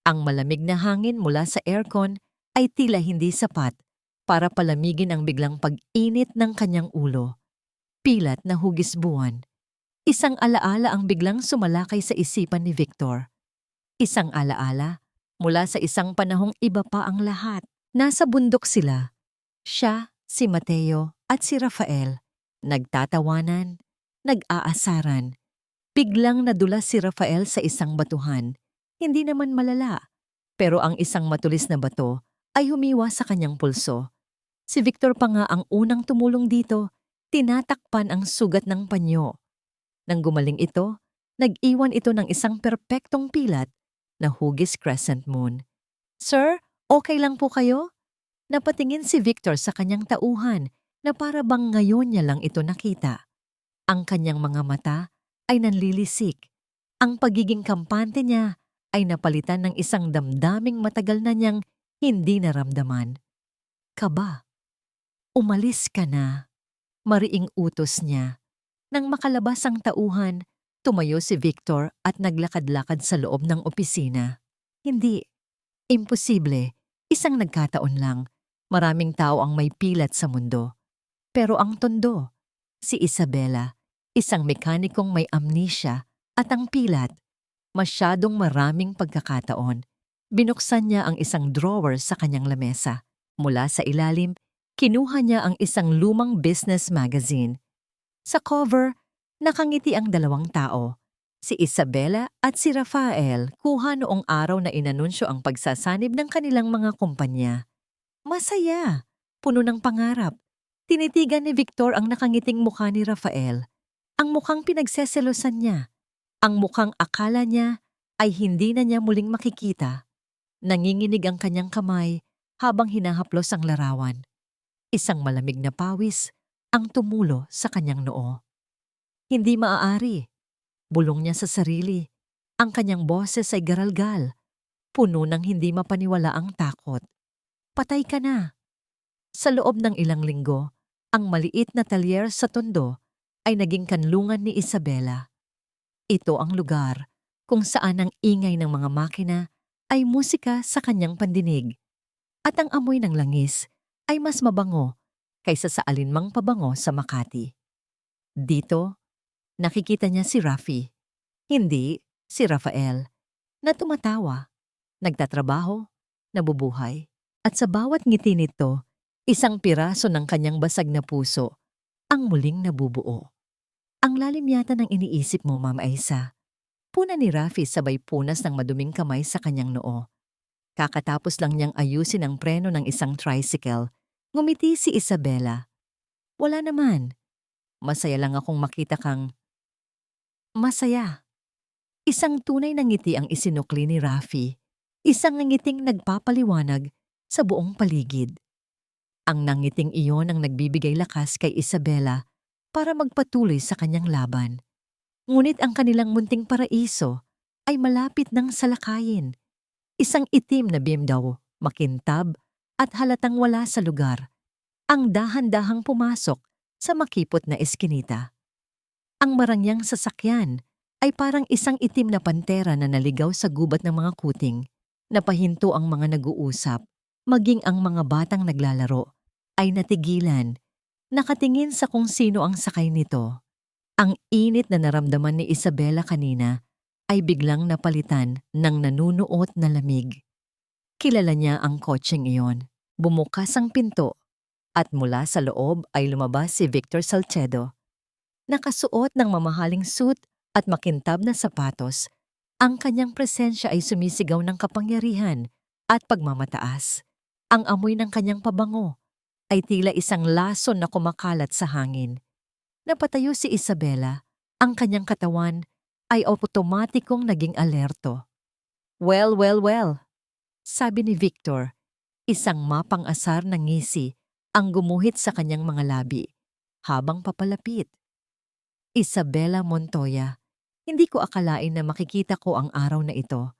Ang malamig na hangin mula sa aircon ay tila hindi sapat para palamigin ang biglang pag-init ng kanyang ulo. Pilat na hugis buwan. Isang alaala ang biglang sumalakay sa isipan ni Victor. Isang alaala mula sa isang panahong iba pa ang lahat. Nasa bundok sila. Siya, si Mateo at si Rafael. Nagtatawanan, nag-aasaran. Biglang nadulas si Rafael sa isang batuhan. Hindi naman malala, pero ang isang matulis na bato ay humiwa sa kanyang pulso. Si Victor pa nga ang unang tumulong dito, tinatakpan ang sugat ng panyo. Nang gumaling ito, nag-iwan ito ng isang perpektong pilat na hugis crescent moon. "Sir, okay lang po kayo?" Napatingin si Victor sa kanyang tauhan na para bang ngayon niya lang ito nakita. Ang kanyang mga mata ay nanlilisik. Ang pagiging kampante niya ay napalitan ng isang damdaming matagal na niyang hindi naramdaman. Kaba. "Umalis ka na." Mariing utos niya. Nang makalabas ang tauhan, tumayo si Victor at naglakad-lakad sa loob ng opisina. Hindi. Imposible. Isang nagkataon lang. Maraming tao ang may pilat sa mundo. Pero ang tondo, si Isabela, isang mekanikong may amnesia, at ang pilat, masyadong maraming pagkakataon. Binuksan niya ang isang drawer sa kanyang lamesa. Mula sa ilalim, kinuha niya ang isang lumang business magazine. Sa cover, nakangiti ang dalawang tao, si Isabela at si Rafael, kuha noong araw na inanunsyo ang pagsasanib ng kanilang mga kumpanya. Masaya, puno ng pangarap. Tinitigan ni Victor ang nakangiting mukha ni Rafael, ang mukhang pinagseselosan niya. Ang mukhang akala niya ay hindi na niya muling makikita. Nanginginig ang kanyang kamay habang hinahaplos ang larawan. Isang malamig na pawis ang tumulo sa kanyang noo. Hindi maaari. Bulong niya sa sarili. Ang kanyang boses ay garalgal, puno ng hindi mapaniwalaang takot. Patay ka na. Sa loob ng ilang linggo, ang maliit na talyer sa Tondo ay naging kanlungan ni Isabela. Ito ang lugar kung saan ang ingay ng mga makina ay musika sa kanyang pandinig at ang amoy ng langis ay mas mabango kaysa sa alinmang pabango sa Makati. Dito, nakikita niya si Rafi, hindi si Rafael, na tumatawa, nagtatrabaho, nabubuhay, at sa bawat ngiti nito, isang piraso ng kanyang basag na puso ang muling nabubuo. Ang lalim yata ng iniisip mo, Ma'am Aisa. Puna ni Rafi sabay punas ng maduming kamay sa kanyang noo. Kakatapos lang niyang ayusin ang preno ng isang tricycle, ngumiti si Isabela. Wala naman. Masaya lang akong makita kang masaya. Isang tunay na ngiti ang isinukli ni Rafi. Isang ngiting nagpapaliwanag sa buong paligid. Ang nangiting iyon ang nagbibigay lakas kay Isabela para magpatuloy sa kanyang laban. Ngunit ang kanilang munting paraiso ay malapit ng salakayin. Isang itim na BMW, makintab at halatang wala sa lugar. Ang dahan-dahang pumasok sa makipot na eskinita. Ang marangyang sasakyan ay parang isang itim na pantera na naligaw sa gubat ng mga kuting. Napahinto ang mga nag-uusap, maging ang mga batang naglalaro ay natigilan, nakatingin sa kung sino ang sakay nito. Ang init na naramdaman ni Isabela kanina ay biglang napalitan ng nanunuot na lamig. Kilala niya ang kotseng iyon. Bumukas ang pinto at mula sa loob ay lumabas si Victor Salcedo. Nakasuot ng mamahaling suit at makintab na sapatos, ang kanyang presensya ay sumisigaw ng kapangyarihan at pagmamataas. Ang amoy ng kanyang pabango ay tila isang lason na kumakalat sa hangin. Napatayo si Isabela, ang kanyang katawan ay otomatikong naging alerto. Well, well, well, sabi ni Victor, isang mapang-asar na ngisi ang gumuhit sa kanyang mga labi habang papalapit. Isabela Montoya, hindi ko akalain na makikita ko ang araw na ito.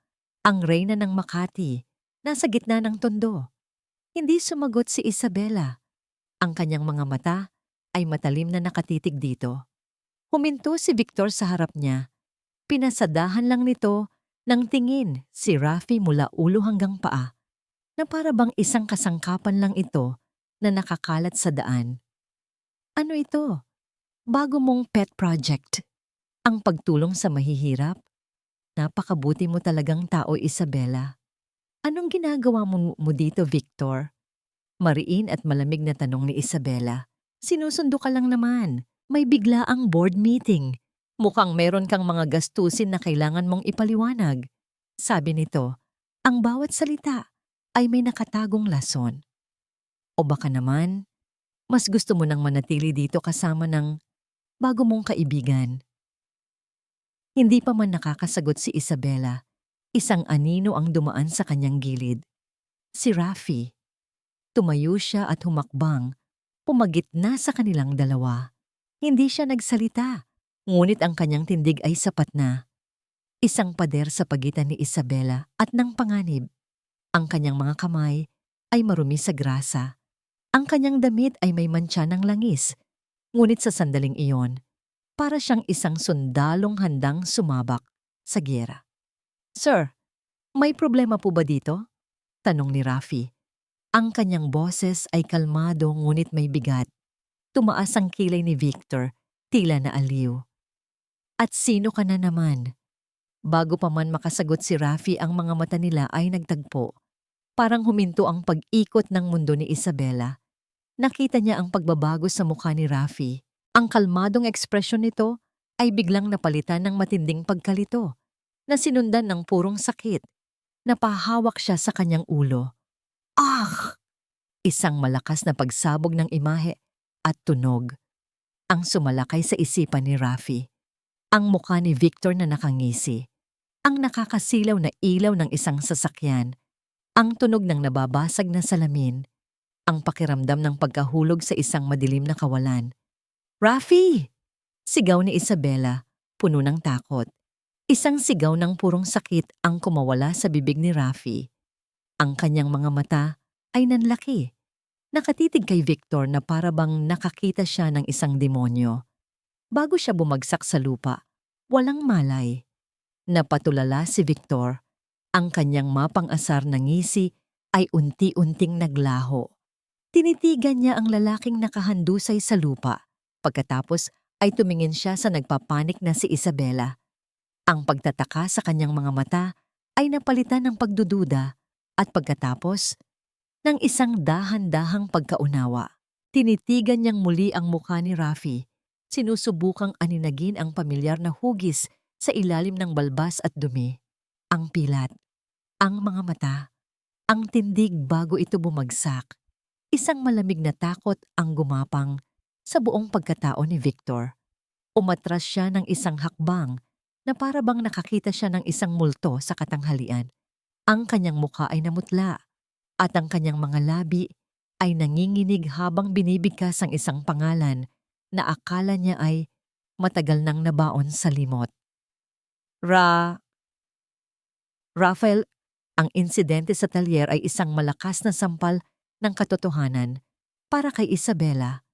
Ang reyna ng Makati, nasa gitna ng Tondo. Hindi sumagot si Isabela. Ang kanyang mga mata ay matalim na nakatitig dito. Huminto si Victor sa harap niya. Pinasadahan lang nito ng tingin si Rafi mula ulo hanggang paa, na para bang isang kasangkapan lang ito na nakakalat sa daan. Ano ito? Bago mong pet project? Ang pagtulong sa mahihirap? Napakabuti mo talagang tao, Isabela. Anong ginagawa mo dito, Victor? Mariin at malamig na tanong ni Isabela. Sinusundo ka lang naman. May biglaang board meeting. Mukhang meron kang mga gastusin na kailangan mong ipaliwanag. Sabi nito, ang bawat salita ay may nakatagong lason. O baka naman, mas gusto mo nang manatili dito kasama ng bago mong kaibigan. Hindi pa man nakakasagot si Isabela, isang anino ang dumaan sa kanyang gilid. Si Rafi. Tumayo siya at humakbang, pumagitna sa kanilang dalawa. Hindi siya nagsalita, ngunit ang kanyang tindig ay sapat na. Isang pader sa pagitan ni Isabela at ng panganib. Ang kanyang mga kamay ay marumi sa grasa. Ang kanyang damit ay may mantsa ng langis, ngunit sa sandaling iyon, para siyang isang sundalong handang sumabak sa giyera. Sir, may problema po ba dito? Tanong ni Rafi. Ang kanyang boses ay kalmado ngunit may bigat. Tumaas ang kilay ni Victor, tila na aliw. At sino ka na naman? Bago pa man makasagot si Rafi, ang mga mata nila ay nagtagpo. Parang huminto ang pag-ikot ng mundo ni Isabela. Nakita niya ang pagbabago sa mukha ni Rafi. Ang kalmadong ekspresyon nito ay biglang napalitan ng matinding pagkalito, na sinundan ng purong sakit. Napahawak siya sa kanyang ulo. Ah! Isang malakas na pagsabog ng imahe at tunog ang sumalakay sa isipan ni Rafi. Ang mukha ni Victor na nakangisi, ang nakakasilaw na ilaw ng isang sasakyan, ang tunog ng nababasag na salamin, ang pakiramdam ng pagkahulog sa isang madilim na kawalan. "Rafi!" Sigaw ni Isabela, puno ng takot. Isang sigaw ng purong sakit ang kumawala sa bibig ni Rafi. Ang kanyang mga mata ay nanlaki. Nakatitig kay Victor na para bang nakakita siya ng isang demonyo. Bago siya bumagsak sa lupa, walang malay. Napatulala si Victor. Ang kanyang mapang-asar na ngisi ay unti-unting naglaho. Tinitigan niya ang lalaking nakahandusay sa lupa. Pagkatapos ay tumingin siya sa nagpapanik na si Isabela. Ang pagtataka sa kanyang mga mata ay napalitan ng pagdududa at pagkatapos ng isang dahan-dahang pagkaunawa. Tinitigan niyang muli ang mukha ni Rafi. Sinusubukang aninagin ang pamilyar na hugis sa ilalim ng balbas at dumi. Ang pilat, ang mga mata, ang tindig bago ito bumagsak. Isang malamig na takot ang gumapang sa buong pagkatao ni Victor. Umatras siya ng isang hakbang na para bang nakakita siya ng isang multo sa katanghalian. Ang kanyang mukha ay namutla at ang kanyang mga labi ay nanginginig habang binibigkas ang isang pangalan na akala niya ay matagal nang nabaon sa limot. Rafael, ang insidente sa talyer ay isang malakas na sampal ng katotohanan para kay Isabela.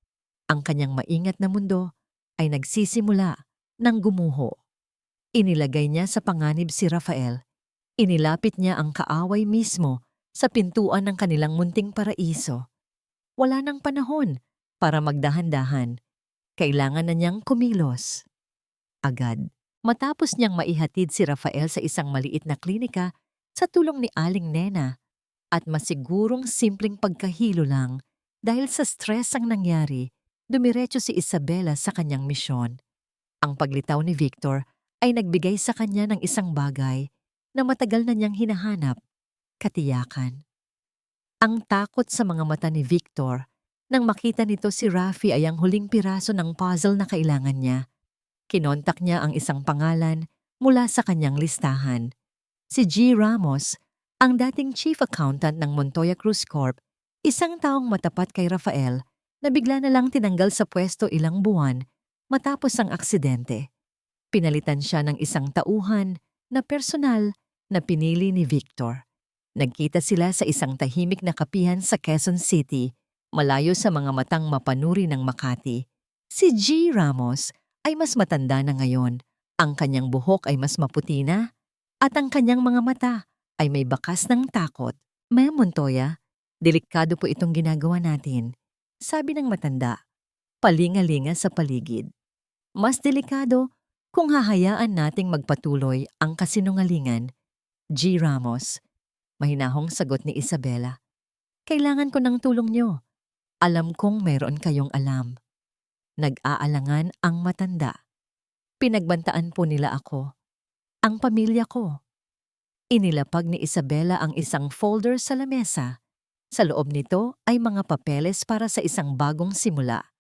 Ang kanyang maingat na mundo ay nagsisimula ng gumuho. Inilagay niya sa panganib si Rafael. Inilapit niya ang kaaway mismo sa pintuan ng kanilang munting paraiso. Wala nang panahon para magdahan-dahan. Kailangan na niyang kumilos. Agad, matapos niyang maihatid si Rafael sa isang maliit na klinika sa tulong ni Aling Nena at masigurong simpleng pagkahilo lang dahil sa stress ang nangyari, dumiretso si Isabela sa kanyang misyon. Ang paglitaw ni Victor ay nagbigay sa kanya ng isang bagay na matagal na niyang hinahanap, katiyakan. Ang takot sa mga mata ni Victor nang makita nito si Rafi ay ang huling piraso ng puzzle na kailangan niya. Kinontak niya ang isang pangalan mula sa kanyang listahan. Si G. Ramos, ang dating chief accountant ng Montoya Cruz Corp, isang taong matapat kay Rafael na bigla na lang tinanggal sa pwesto ilang buwan matapos ang aksidente. Pinalitan siya ng isang tauhan na personal na pinili ni Victor. Nagkita sila sa isang tahimik na kapihan sa Quezon City, malayo sa mga matang mapanuri ng Makati. Si G. Ramos ay mas matanda na ngayon. Ang kanyang buhok ay mas maputi na at ang kanyang mga mata ay may bakas ng takot. "Ma'am Montoya, delikado po itong ginagawa natin," sabi ng matanda, palingalinga sa paligid. "Mas delikado kung hahayaan nating magpatuloy ang kasinungalingan." G. Ramos, mahinahong sagot ni Isabela. "Kailangan ko ng tulong niyo. Alam kong mayroon kayong alam." Nag-aalangan ang matanda. "Pinagbantaan po nila ako. Ang pamilya ko." Inilapag ni Isabela ang isang folder sa lamesa. Sa loob nito ay mga papeles para sa isang bagong simula.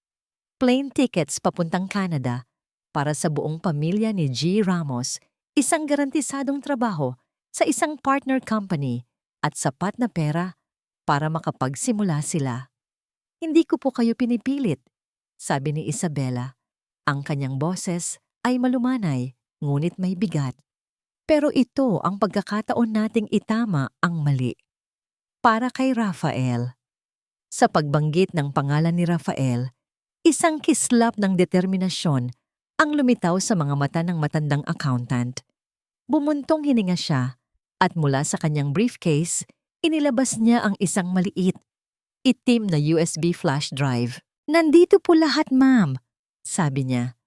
Plane tickets papuntang Canada para sa buong pamilya ni G. Ramos, isang garantisadong trabaho sa isang partner company at sapat na pera para makapagsimula sila. "Hindi ko po kayo pinipilit," sabi ni Isabela. Ang kanyang boses ay malumanay, ngunit may bigat. "Pero ito ang pagkakataon nating itama ang mali." Para kay Rafael. Sa pagbanggit ng pangalan ni Rafael, isang kislap ng determinasyon ang lumitaw sa mga mata ng matandang accountant. Bumuntong hininga siya at mula sa kanyang briefcase, inilabas niya ang isang maliit, itim na USB flash drive. "Nandito po lahat, ma'am," sabi niya.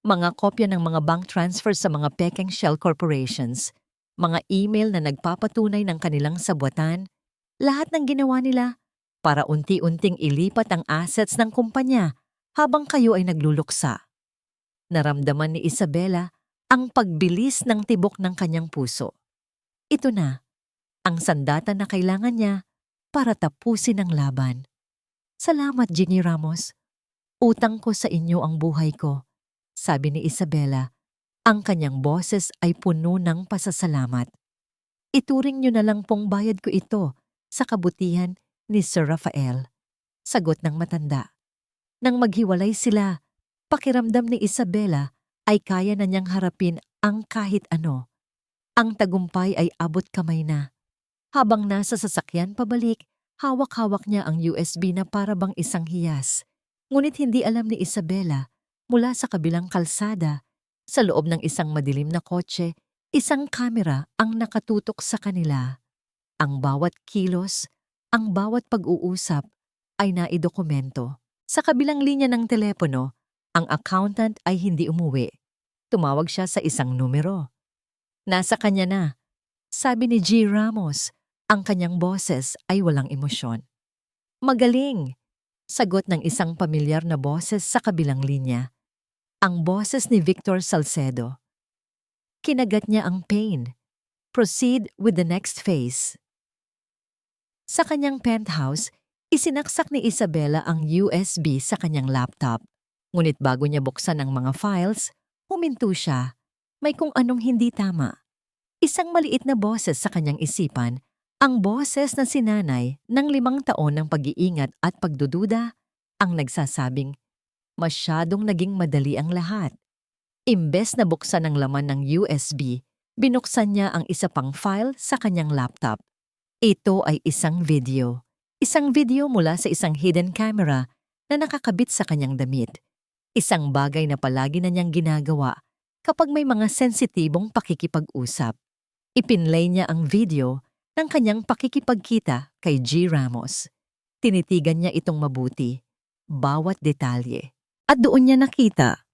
Mga kopya ng mga bank transfer sa mga pekeng shell corporations, mga email na nagpapatunay ng kanilang sabwatan, lahat ng ginawa nila para unti-unting ilipat ang assets ng kumpanya habang kayo ay nagluluksa. Naramdaman ni Isabela ang pagbilis ng tibok ng kanyang puso. Ito na, ang sandata na kailangan niya para tapusin ang laban. "Salamat, Ginny Ramos. Utang ko sa inyo ang buhay ko," sabi ni Isabela, Ang kanyang boses ay puno ng pasasalamat. Ituring niyo na lang pong bayad ko ito sa kabutihan ni Sir Rafael. Sagot ng matanda. Nang maghiwalay sila, pakiramdam ni Isabela ay kaya na niyang harapin ang kahit ano. Ang tagumpay ay abot kamay na. Habang nasa sasakyan pabalik, hawak-hawak niya ang USB na para bang isang hiyas. Ngunit hindi alam ni Isabela, mula sa kabilang kalsada, sa loob ng isang madilim na kotse, isang kamera ang nakatutok sa kanila. Ang bawat kilos, ang bawat pag-uusap ay naidokumento. Sa kabilang linya ng telepono, ang accountant ay hindi umuwi. Tumawag siya sa isang numero. Nasa kanya na, sabi ni G. Ramos. Ang kanyang boses ay walang emosyon. Magaling! Sagot ng isang pamilyar na boses sa kabilang linya. Ang boses ni Victor Salcedo. Kinagat niya ang pain. Proceed with the next phase. Sa kanyang penthouse, isinaksak ni Isabela ang USB sa kanyang laptop. Ngunit bago niya buksan ang mga files, huminto siya. May kung anong hindi tama. Isang maliit na boses sa kanyang isipan, ang boses na sinanay ng 5 taon ng pag-iingat at pagdududa, ang nagsasabing, masyadong naging madali ang lahat. Imbes na buksan ang laman ng USB, binuksan niya ang isa pang file sa kanyang laptop. Ito ay isang video. Isang video mula sa isang hidden camera na nakakabit sa kanyang damit. Isang bagay na palagi na niyang ginagawa kapag may mga sensitibong pakikipag-usap. Ipinlay niya ang video ng kanyang pakikipagkita kay G. Ramos. Tinitigan niya itong mabuti, bawat detalye. At doon niya nakita.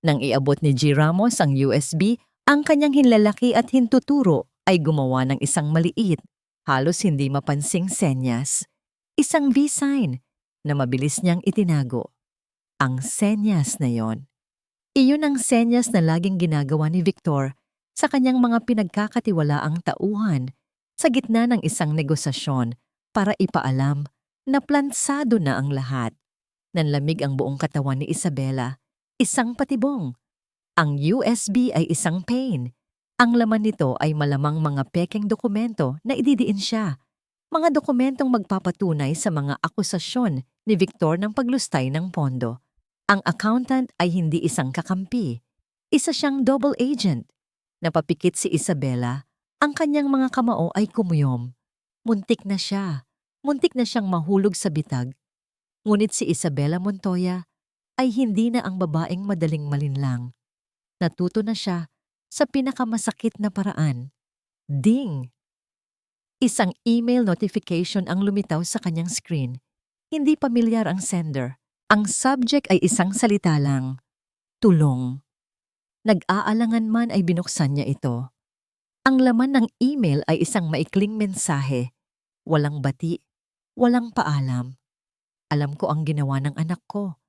Nang iabot ni G. Ramos ang USB, ang kanyang hinlalaki at hintuturo ay gumawa ng isang maliit, halos hindi mapansing senyas. Isang V-sign na mabilis niyang itinago. Ang senyas na yon. Iyon ang senyas na laging ginagawa ni Victor sa kanyang mga pinagkakatiwalaang tauhan sa gitna ng isang negosasyon para ipaalam na plansado na ang lahat. Nanlamig ang buong katawan ni Isabela, isang patibong. Ang USB ay isang pain. Ang laman nito ay malamang mga pekeng dokumento na ididiin siya. Mga dokumentong magpapatunay sa mga akusasyon ni Victor ng paglustay ng pondo. Ang accountant ay hindi isang kakampi. Isa siyang double agent. Napapikit si Isabela. Ang kanyang mga kamao ay kumuyom. Muntik na siya. Muntik na siyang mahulog sa bitag. Ngunit si Isabela Montoya ay hindi na ang babaeng madaling malinlang. Natuto na siya sa pinakamasakit na paraan. Ding! Isang email notification ang lumitaw sa kanyang screen. Hindi pamilyar ang sender. Ang subject ay isang salita lang. Tulong. Nag-aalangan man ay binuksan niya ito. Ang laman ng email ay isang maikling mensahe. Walang bati, walang paalam. Alam ko ang ginawa ng anak ko.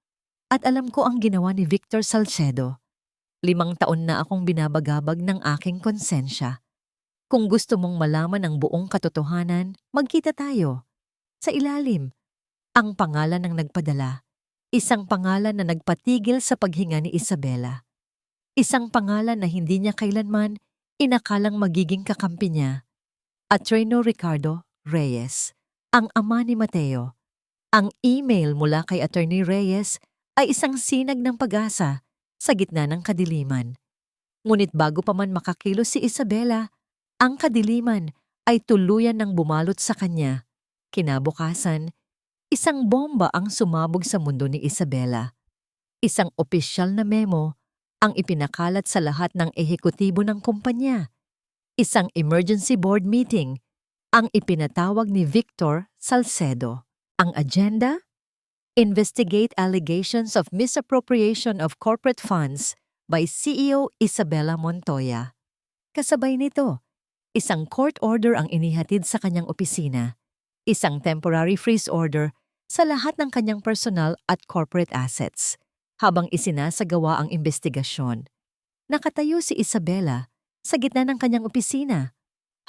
At alam ko ang ginawa ni Victor Salcedo. 5 taon na akong binabagabag ng aking konsensya. Kung gusto mong malaman ang buong katotohanan, magkita tayo. Sa ilalim, ang pangalan ng nagpadala. Isang pangalan na nagpatigil sa paghinga ni Isabela. Isang pangalan na hindi niya kailanman inakalang magiging kakampi niya. Attorney Ricardo Reyes, ang ama ni Mateo. Ang email mula kay Attorney Reyes ay isang sinag ng pag-asa sa gitna ng kadiliman. Ngunit bago pa man makakilos si Isabela, ang kadiliman ay tuluyan ng bumalot sa kanya. Kinabukasan, isang bomba ang sumabog sa mundo ni Isabela. Isang opisyal na memo ang ipinakalat sa lahat ng ehekutibo ng kumpanya. Isang emergency board meeting ang ipinatawag ni Victor Salcedo. Ang agenda? Investigate allegations of misappropriation of corporate funds by CEO Isabela Montoya. Kasabay nito, isang court order ang inihatid sa kanyang opisina, isang temporary freeze order sa lahat ng kanyang personal at corporate assets. Habang isinasagawa ang investigasyon, nakatayo si Isabela sa gitna ng kanyang opisina.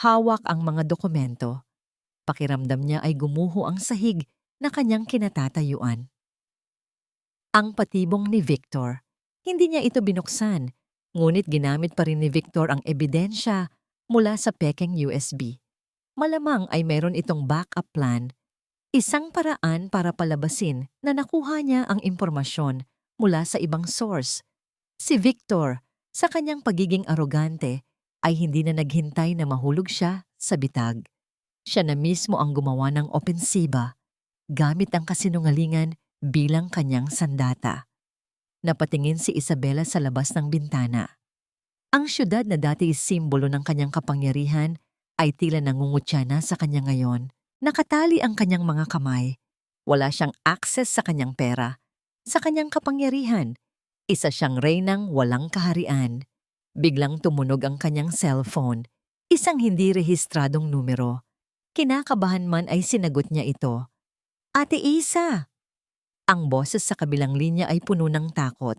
Hawak ang mga dokumento. Pakiramdam niya ay gumuho ang sahig na kanyang kinatatayuan. Ang patibong ni Victor. Hindi niya ito binuksan, Ngunit ginamit pa rin ni Victor ang ebidensya mula sa pekeng USB. Malamang ay meron itong backup plan, isang paraan para palabasin na nakuha niya ang impormasyon mula sa ibang source. Si Victor, sa kanyang pagiging arogante, ay hindi na naghintay na mahulog siya sa bitag. Siya na mismo ang gumawa ng opensiba, gamit ang kasinungalingan bilang kanyang sandata. Napatingin si Isabela sa labas ng bintana. Ang syudad na dati simbolo ng kanyang kapangyarihan ay tila nangungutya na sa kanya ngayon. Nakatali ang kanyang mga kamay. Wala siyang access sa kanyang pera, sa kanyang kapangyarihan. Isa siyang reynang walang kaharian. Biglang tumunog ang kanyang cellphone, isang hindi rehistradong numero. Kinakabahan man ay sinagot niya ito. Ate Isa! Ang boses sa kabilang linya ay puno ng takot.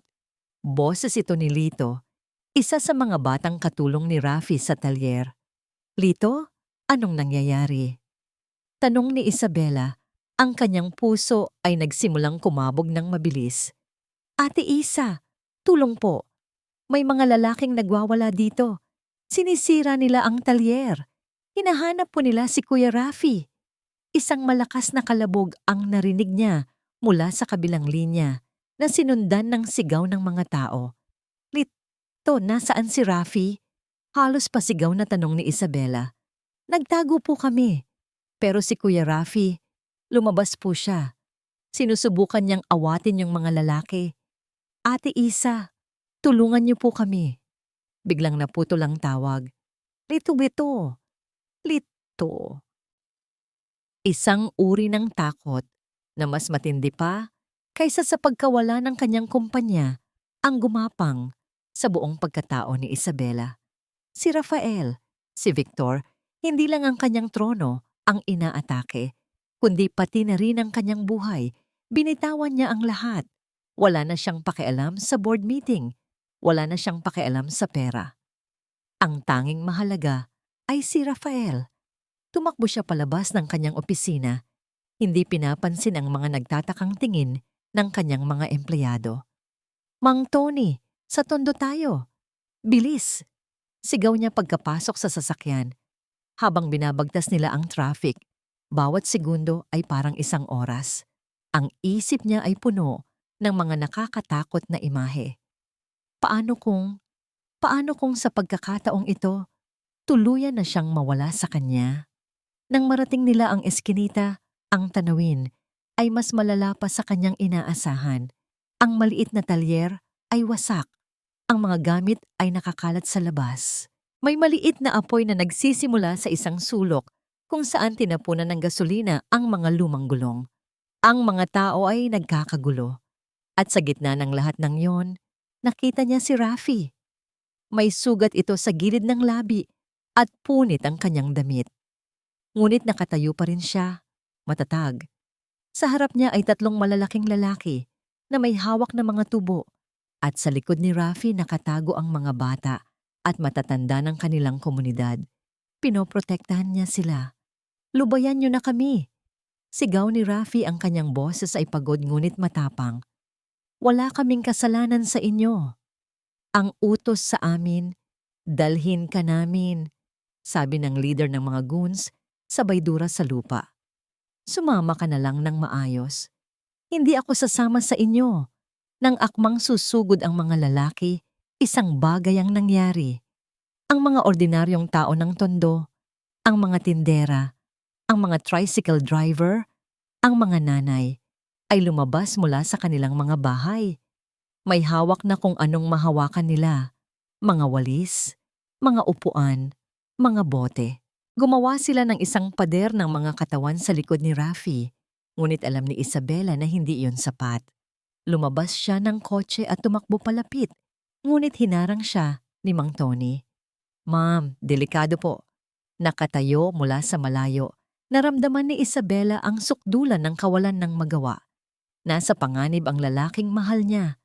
Boses ito ni Lito, isa sa mga batang katulong ni Rafi sa talyer. Lito, anong nangyayari? Tanong ni Isabela, ang kanyang puso ay nagsimulang kumabog ng mabilis. Ate Isa, tulong po. May mga lalaking nagwawala dito. Sinisira nila ang talyer. Hinahanap po nila si Kuya Rafi. Isang malakas na kalabog ang narinig niya mula sa kabilang linya na sinundan ng sigaw ng mga tao. Lito, nasaan si Rafi? Halos pasigaw na tanong ni Isabela. Nagtago po kami. Pero si Kuya Rafi, lumabas po siya. Sinusubukan niyang awatin yung mga lalaki. Ate Isa, tulungan niyo po kami. Biglang naputol ang tawag. Lito. Lito. Isang uri ng takot na mas matindi pa kaysa sa pagkawala ng kanyang kumpanya ang gumapang sa buong pagkatao ni Isabela. Si Rafael, si Victor, hindi lang ang kanyang trono ang inaatake, kundi pati na rin ang kanyang buhay. Binitawan niya ang lahat. Wala na siyang pakialam sa board meeting. Wala na siyang pakialam sa pera. Ang tanging mahalaga ay si Rafael. Tumakbo siya palabas ng kanyang opisina. Hindi pinapansin ang mga nagtatakang tingin ng kanyang mga empleyado. Mang Tony, sa tondo tayo. Bilis! Sigaw niya pagkapasok sa sasakyan. Habang binabagtas nila ang traffic, bawat segundo ay parang isang oras. Ang isip niya ay puno ng mga nakakatakot na imahe. Paano kung sa pagkakataong ito, tuluyan na siyang mawala sa kanya? Nang marating nila ang eskinita, ang tanawin ay mas malala pa sa kanyang inaasahan. Ang maliit na talyer ay wasak. Ang mga gamit ay nakakalat sa labas. May maliit na apoy na nagsisimula sa isang sulok kung saan tinapunan ng gasolina ang mga lumang gulong. Ang mga tao ay nagkakagulo. At sa gitna ng lahat ng yon, nakita niya si Rafi. May sugat ito sa gilid ng labi at punit ang kanyang damit. Ngunit nakatayo pa rin siya, matatag. Sa harap niya ay 3 malalaking lalaki na may hawak na mga tubo at sa likod ni Rafi nakatago ang mga bata at matatanda ng kanilang komunidad. Pinoprotektahan niya sila. Lubayan niyo na kami. Sigaw ni Rafi, ang kanyang boses ay pagod ngunit matapang. Wala kaming kasalanan sa inyo. Ang utos sa amin, dalhin ka namin, sabi ng leader ng mga goons, sabay dura sa lupa. Sumama ka na lang ng maayos. Hindi ako sasama sa inyo. Nang akmang susugod ang mga lalaki, isang bagay ang nangyari. Ang mga ordinaryong tao ng tondo, ang mga tindera, ang mga tricycle driver, ang mga nanay, ay lumabas mula sa kanilang mga bahay. May hawak na kung anong mahawakan nila. Mga walis, mga upuan, mga bote. Gumawa sila ng isang pader ng mga katawan sa likod ni Rafi. Ngunit alam ni Isabela na hindi iyon sapat. Lumabas siya ng kotse at tumakbo palapit. Ngunit hinarang siya ni Mang Tony. Ma'am, delikado po. Nakatayo mula sa malayo. Naramdaman ni Isabela ang sukdulan ng kawalan ng magawa. Nasa panganib ang lalaking mahal niya.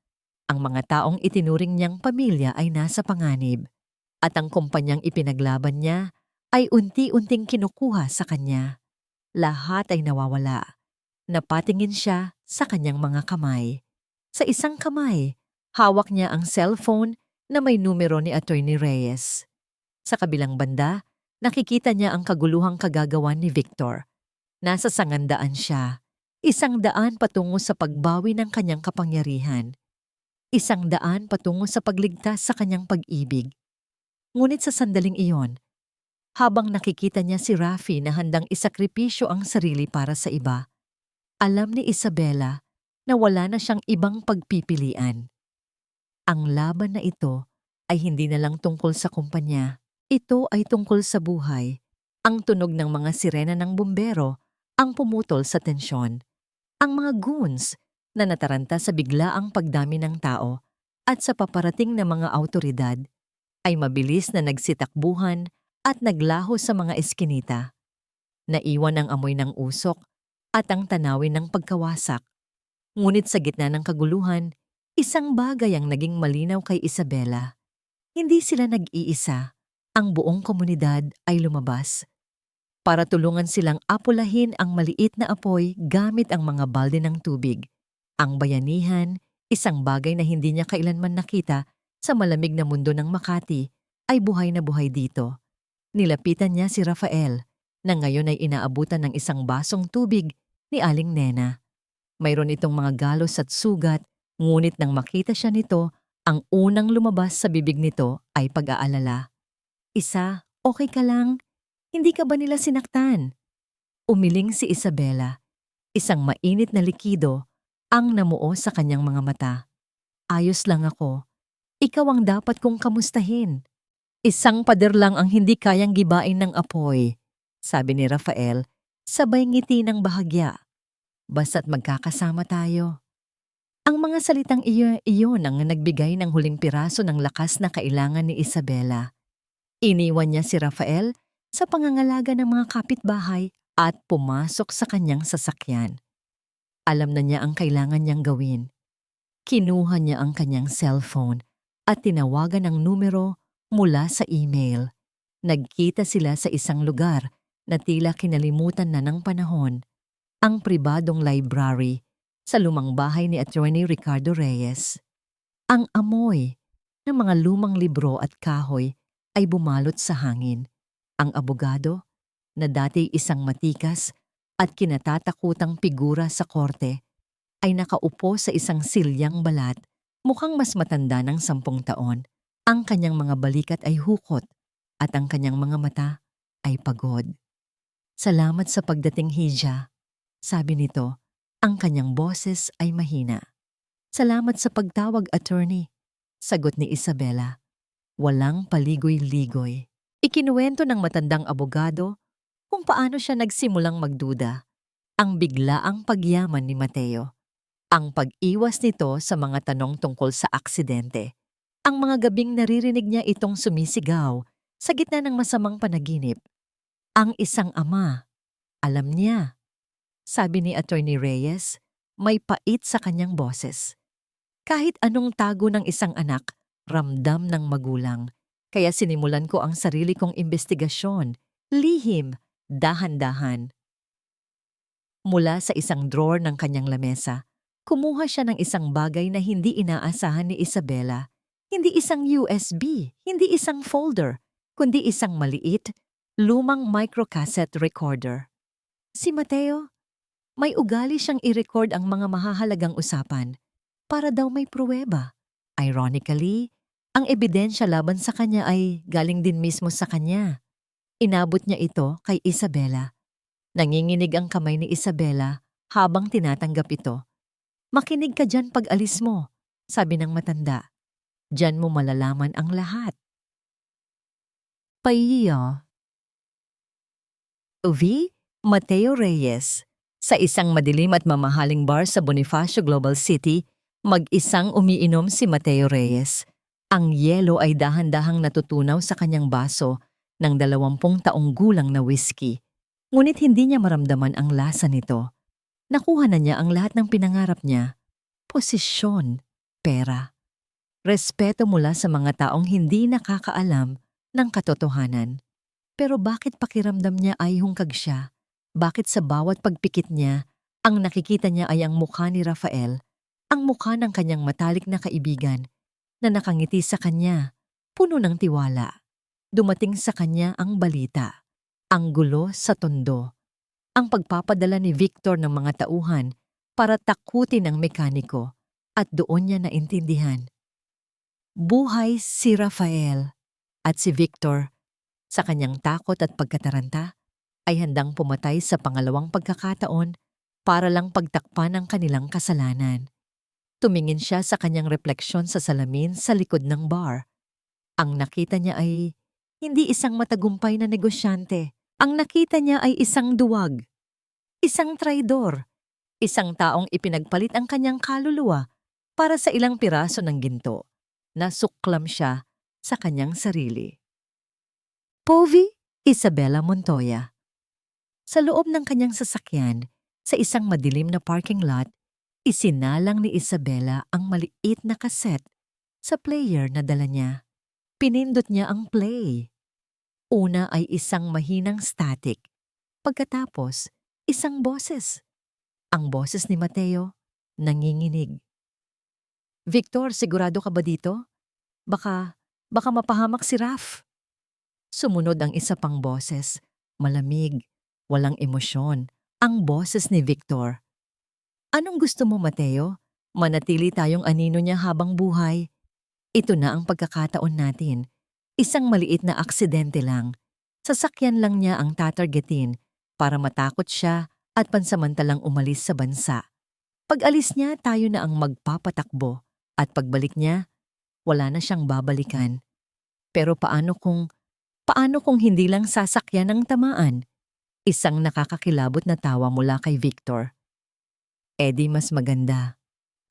Ang mga taong itinuring niyang pamilya ay nasa panganib. At ang kumpanyang ipinaglaban niya ay unti-unting kinukuha sa kanya. Lahat ay nawawala. Napatingin siya sa kanyang mga kamay. Sa isang kamay, hawak niya ang cellphone na may numero ni Attorney Reyes. Sa kabilang banda, nakikita niya ang kaguluhang kagagawan ni Victor. Nasa sangandaan siya, 100 patungo sa pagbawi ng kanyang kapangyarihan. 100 patungo sa pagligtas sa kanyang pag-ibig. Ngunit sa sandaling iyon, habang nakikita niya si Rafi na handang isakripisyo ang sarili para sa iba, alam ni Isabela na wala na siyang ibang pagpipilian. Ang laban na ito ay hindi na lang tungkol sa kumpanya. Ito ay tungkol sa buhay. Ang tunog ng mga sirena ng bumbero ang pumutol sa tensyon. Ang mga goons na nataranta sa biglaang pagdami ng tao at sa paparating na mga awtoridad ay mabilis na nagsitakbuhan at naglaho sa mga eskinita. Naiwan ang amoy ng usok at ang tanawin ng pagkawasak. Ngunit sa gitna ng kaguluhan, isang bagay ang naging malinaw kay Isabela. Hindi sila nag-iisa. Ang buong komunidad ay lumabas para tulungan silang apulahin ang maliit na apoy gamit ang mga balde ng tubig. Ang bayanihan, isang bagay na hindi niya kailanman nakita sa malamig na mundo ng Makati, ay buhay na buhay dito. Nilapitan niya si Rafael, na ngayon ay inaabutan ng isang basong tubig ni Aling Nena. Mayroon itong mga galos at sugat, ngunit nang makita siya nito, ang unang lumabas sa bibig nito ay pag-aalala. Isa, okay ka lang? Hindi ka ba nila sinaktan? Umiling si Isabela. Isang mainit na likido ang namuo sa kanyang mga mata. Ayos lang ako. Ikaw ang dapat kong kamustahin. Isang pader lang ang hindi kayang gibain ng apoy, sabi ni Rafael, sabay ngiti ng bahagya. Basta't magkakasama tayo. Ang mga salitang iyon ang nagbigay ng huling piraso ng lakas na kailangan ni Isabela. Iniwan niya si Rafael sa pangangalaga ng mga kapitbahay at pumasok sa kanyang sasakyan. Alam na niya ang kailangan niyang gawin. Kinuha niya ang kanyang cellphone at tinawagan ang numero mula sa email. Nagkita sila sa isang lugar na tila kinalimutan na ng panahon, ang pribadong library sa lumang bahay ni Attorney Ricardo Reyes. Ang amoy ng mga lumang libro at kahoy ay bumalot sa hangin. Ang abogado, na dati isang matikas at kinatatakutang figura sa korte, ay nakaupo sa isang silyang balat, mukhang mas matanda ng 10 taon. Ang kanyang mga balikat ay hukot at ang kanyang mga mata ay pagod. Salamat sa pagdating, Hija, sabi nito. Ang kanyang boses ay mahina. Salamat sa pagtawag, attorney, sagot ni Isabela. Walang paligoy-ligoy. Ikinuwento ng matandang abogado kung paano siya nagsimulang magduda. Ang biglaang pagyaman ni Mateo. Ang pag-iwas nito sa mga tanong tungkol sa aksidente. Ang mga gabing naririnig niya itong sumisigaw sa gitna ng masamang panaginip. Ang isang ama, alam niya. Sabi ni Attorney Reyes, may pait sa kanyang boses. Kahit anong tago ng isang anak, ramdam ng magulang. Kaya sinimulan ko ang sarili kong investigasyon, lihim, dahan-dahan. Mula sa isang drawer ng kanyang lamesa, kumuha siya ng isang bagay na hindi inaasahan ni Isabela. Hindi isang USB, hindi isang folder, kundi isang maliit, lumang microcassette recorder. Si Mateo, may ugali siyang i-record ang mga mahahalagang usapan para daw may pruweba. Ironically, ang ebidensya laban sa kanya ay galing din mismo sa kanya. Inabot niya ito kay Isabela. Nanginginig ang kamay ni Isabela habang tinatanggap ito. Makinig ka dyan pag alis mo, sabi ng matanda. Diyan mo malalaman ang lahat. Paiya. V. Mateo Reyes. Sa isang madilim at mamahaling bar sa Bonifacio Global City, mag-isang umiinom si Mateo Reyes. Ang yelo ay dahan-dahang natutunaw sa kanyang baso ng 20 taong gulang na whiskey. Ngunit hindi niya maramdaman ang lasa nito. Nakuha na niya ang lahat ng pinangarap niya. Posisyon, pera, respeto mula sa mga taong hindi nakakaalam ng katotohanan. Pero bakit pakiramdam niya ay hungkag siya? Bakit sa bawat pagpikit niya, ang nakikita niya ay ang mukha ni Rafael, ang mukha ng kanyang matalik na kaibigan, na nakangiti sa kanya, puno ng tiwala. Dumating sa kanya ang balita, ang gulo sa tondo, ang pagpapadala ni Victor ng mga tauhan para takutin ang mekaniko at doon niya naintindihan. Buhay si Rafael at si Victor sa kanyang takot at pagkataranta ay handang pumatay sa pangalawang pagkakataon para lang pagtakpan ang kanilang kasalanan. Tumingin siya sa kanyang refleksyon sa salamin sa likod ng bar. Ang nakita niya ay hindi isang matagumpay na negosyante. Ang nakita niya ay isang duwag, isang traidor, isang taong ipinagpalit ang kanyang kaluluwa para sa ilang piraso ng ginto. Nasuklam siya sa kanyang sarili. Povie Isabela Montoya. Sa loob ng kanyang sasakyan, sa isang madilim na parking lot, isinalang ni Isabela ang maliit na kaset sa player na dala niya. Pinindot niya ang play. Una ay isang mahinang static. Pagkatapos, isang boses. Ang boses ni Mateo, nanginginig. Victor, sigurado ka ba dito? Baka mapahamak si Raf. Sumunod ang isa pang boses, malamig, walang emosyon, ang boses ni Victor. Anong gusto mo, Mateo? Manatili tayong anino niya habang buhay. Ito na ang pagkakataon natin. Isang maliit na aksidente lang. Sasakyan lang niya ang tatargetin para matakot siya at pansamantalang umalis sa bansa. Pag-alis niya, tayo na ang magpapatakbo at pagbalik niya, wala na siyang babalikan. Pero paano kung hindi lang sasakyan ang tamaan? Isang nakakakilabot na tawa mula kay Victor. Eddie, mas maganda,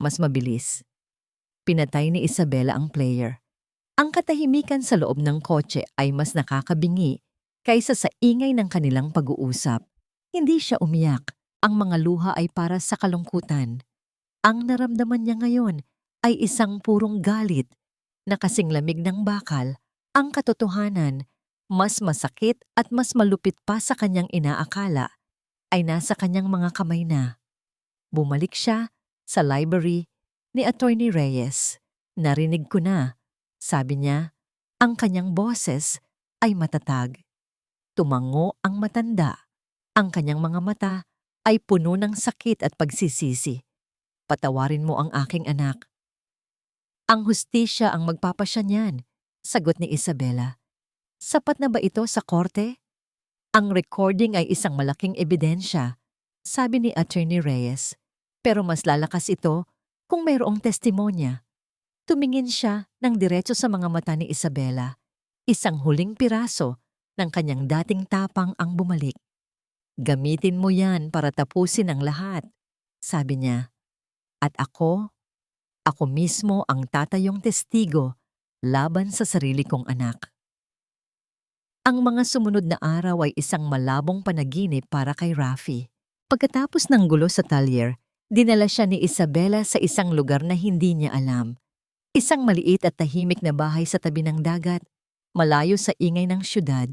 mas mabilis. Pinatay ni Isabela ang player. Ang katahimikan sa loob ng kotse ay mas nakakabingi kaysa sa ingay ng kanilang pag-uusap. Hindi siya umiyak. Ang mga luha ay para sa kalungkutan. Ang naramdaman niya ngayon ay isang purong galit na kasing lamig ng bakal. Ang katotohanan, mas masakit at mas malupit pa sa kanyang inaakala, ay nasa kanyang mga kamay na. Bumalik siya sa library ni Attorney Reyes. Narinig ko na, sabi niya, ang kanyang boses ay matatag. Tumango ang matanda. Ang kanyang mga mata ay puno ng sakit at pagsisisi. Patawarin mo ang aking anak. Ang hustisya ang magpapasya niyan, sagot ni Isabela. Sapat na ba ito sa korte? Ang recording ay isang malaking ebidensya, sabi ni Attorney Reyes. Pero mas lalakas ito kung mayroong testimonya. Tumingin siya ng diretso sa mga mata ni Isabela. Isang huling piraso ng kanyang dating tapang ang bumalik. Gamitin mo yan para tapusin ang lahat, sabi niya. At ako mismo ang tatayong testigo laban sa sarili kong anak. Ang mga sumunod na araw ay isang malabong panaginip para kay Rafi. Pagkatapos ng gulo sa talyer, dinala siya ni Isabela sa isang lugar na hindi niya alam. Isang maliit at tahimik na bahay sa tabi ng dagat, malayo sa ingay ng syudad.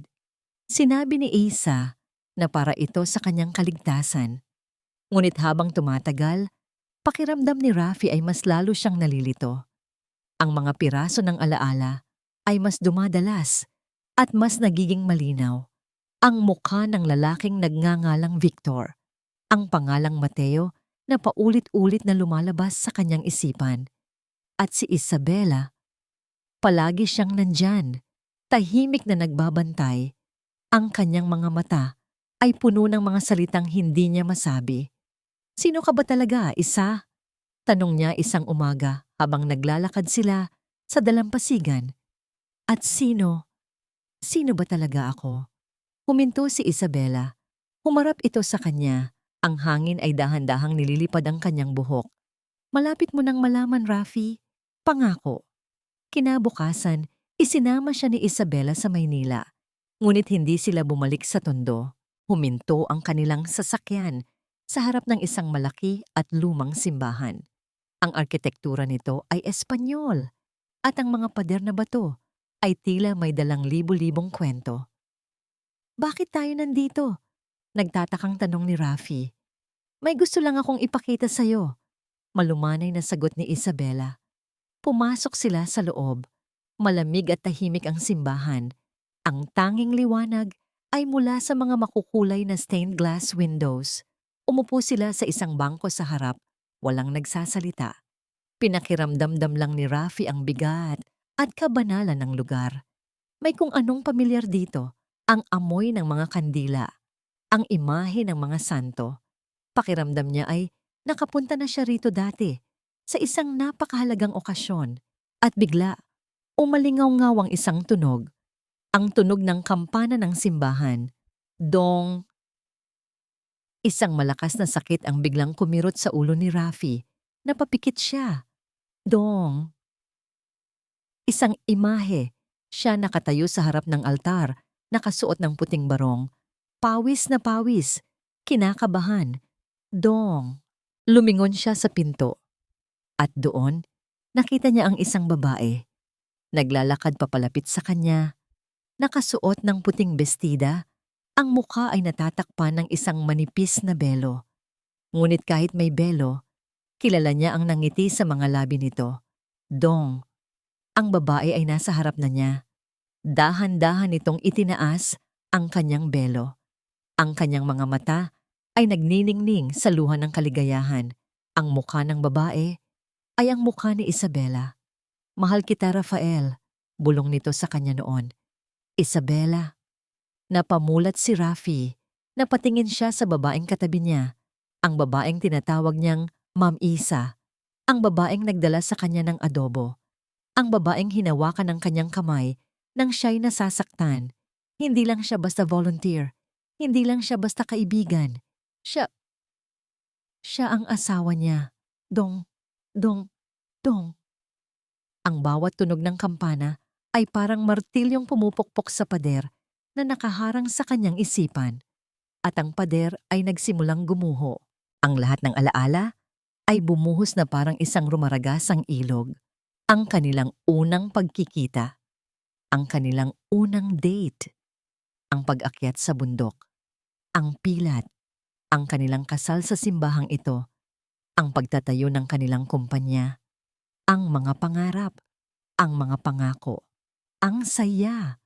Sinabi ni Isa na para ito sa kanyang kaligtasan. Ngunit habang tumatagal, pakiramdam ni Rafi ay mas lalo siyang nalilito. Ang mga piraso ng alaala ay mas dumadalas at mas nagiging malinaw. Ang mukha ng lalaking nagngangalang Victor, ang pangalang Mateo na paulit-ulit na lumalabas sa kanyang isipan. At si Isabela, palagi siyang nandyan, tahimik na nagbabantay. Ang kanyang mga mata ay puno ng mga salitang hindi niya masabi. Sino ka ba talaga, Isa? Tanong niya isang umaga habang naglalakad sila sa dalampasigan. At sino ba talaga ako? Huminto si Isabela. Humarap ito sa kanya. Ang hangin ay dahan-dahang nililipad ang kanyang buhok. Malapit mo nang malaman, Rafi. Pangako. Kinabukasan, isinama siya ni Isabela sa Maynila. Ngunit hindi sila bumalik sa tondo. Huminto ang kanilang sasakyan sa harap ng isang malaki at lumang simbahan. Ang arkitektura nito ay Espanyol at ang mga pader na bato ay tila may dalang libu-libong kwento. Bakit tayo nandito? Nagtatakang tanong ni Rafi. May gusto lang akong ipakita sa'yo. Malumanay na sagot ni Isabela. Pumasok sila sa loob. Malamig at tahimik ang simbahan. Ang tanging liwanag ay mula sa mga makukulay na stained glass windows. Umupo sila sa isang bangko sa harap, walang nagsasalita. Pinakiramdamdam lang ni Rafi ang bigat at kabanalan ng lugar. May kung anong pamilyar dito, ang amoy ng mga kandila, ang imahe ng mga santo. Pakiramdam niya ay nakapunta na siya rito dati sa isang napakahalagang okasyon at bigla umalingaw-ngaw ang isang tunog, ang tunog ng kampana ng simbahan. Dong! Isang malakas na sakit ang biglang kumirot sa ulo ni Rafi. Napapikit siya. Dong! Isang imahe. Siya nakatayo sa harap ng altar, nakasuot ng puting barong. Pawis na pawis. Kinakabahan. Dong! Lumingon siya sa pinto. At doon, nakita niya ang isang babae. Naglalakad papalapit sa kanya. Nakasuot ng puting bestida, ang mukha ay natatakpan ng isang manipis na belo. Ngunit kahit may belo, kilala niya ang nangiti sa mga labi nito. Dong. Ang babae ay nasa harap na niya. Dahan-dahan nitong itinaas ang kanyang belo. Ang kanyang mga mata ay nagniningning sa luha ng kaligayahan. Ang mukha ng babae ay ang mukha ni Isabela. Mahal kita, Rafael, bulong nito sa kanya noon. Isabela. Napamulat si Rafi. Napatingin siya sa babaeng katabi niya. Ang babaeng tinatawag niyang Ma'am Isa. Ang babaeng nagdala sa kanya ng adobo. Ang babaeng hinawakan ng kanyang kamay nang siya'y nasasaktan. Hindi lang siya basta volunteer. Hindi lang siya basta kaibigan. Siya ang asawa niya. Dong, dong, dong. Ang bawat tunog ng kampana ay parang martilyong pumupukpok sa pader na nakaharang sa kanyang isipan. At ang pader ay nagsimulang gumuho. Ang lahat ng alaala ay bumuhos na parang isang rumaragasang ilog. Ang kanilang unang pagkikita. Ang kanilang unang date. Ang pag-akyat sa bundok. Ang pilat. Ang kanilang kasal sa simbahang ito. Ang pagtatayo ng kanilang kumpanya. Ang mga pangarap. Ang mga pangako. Ang saya.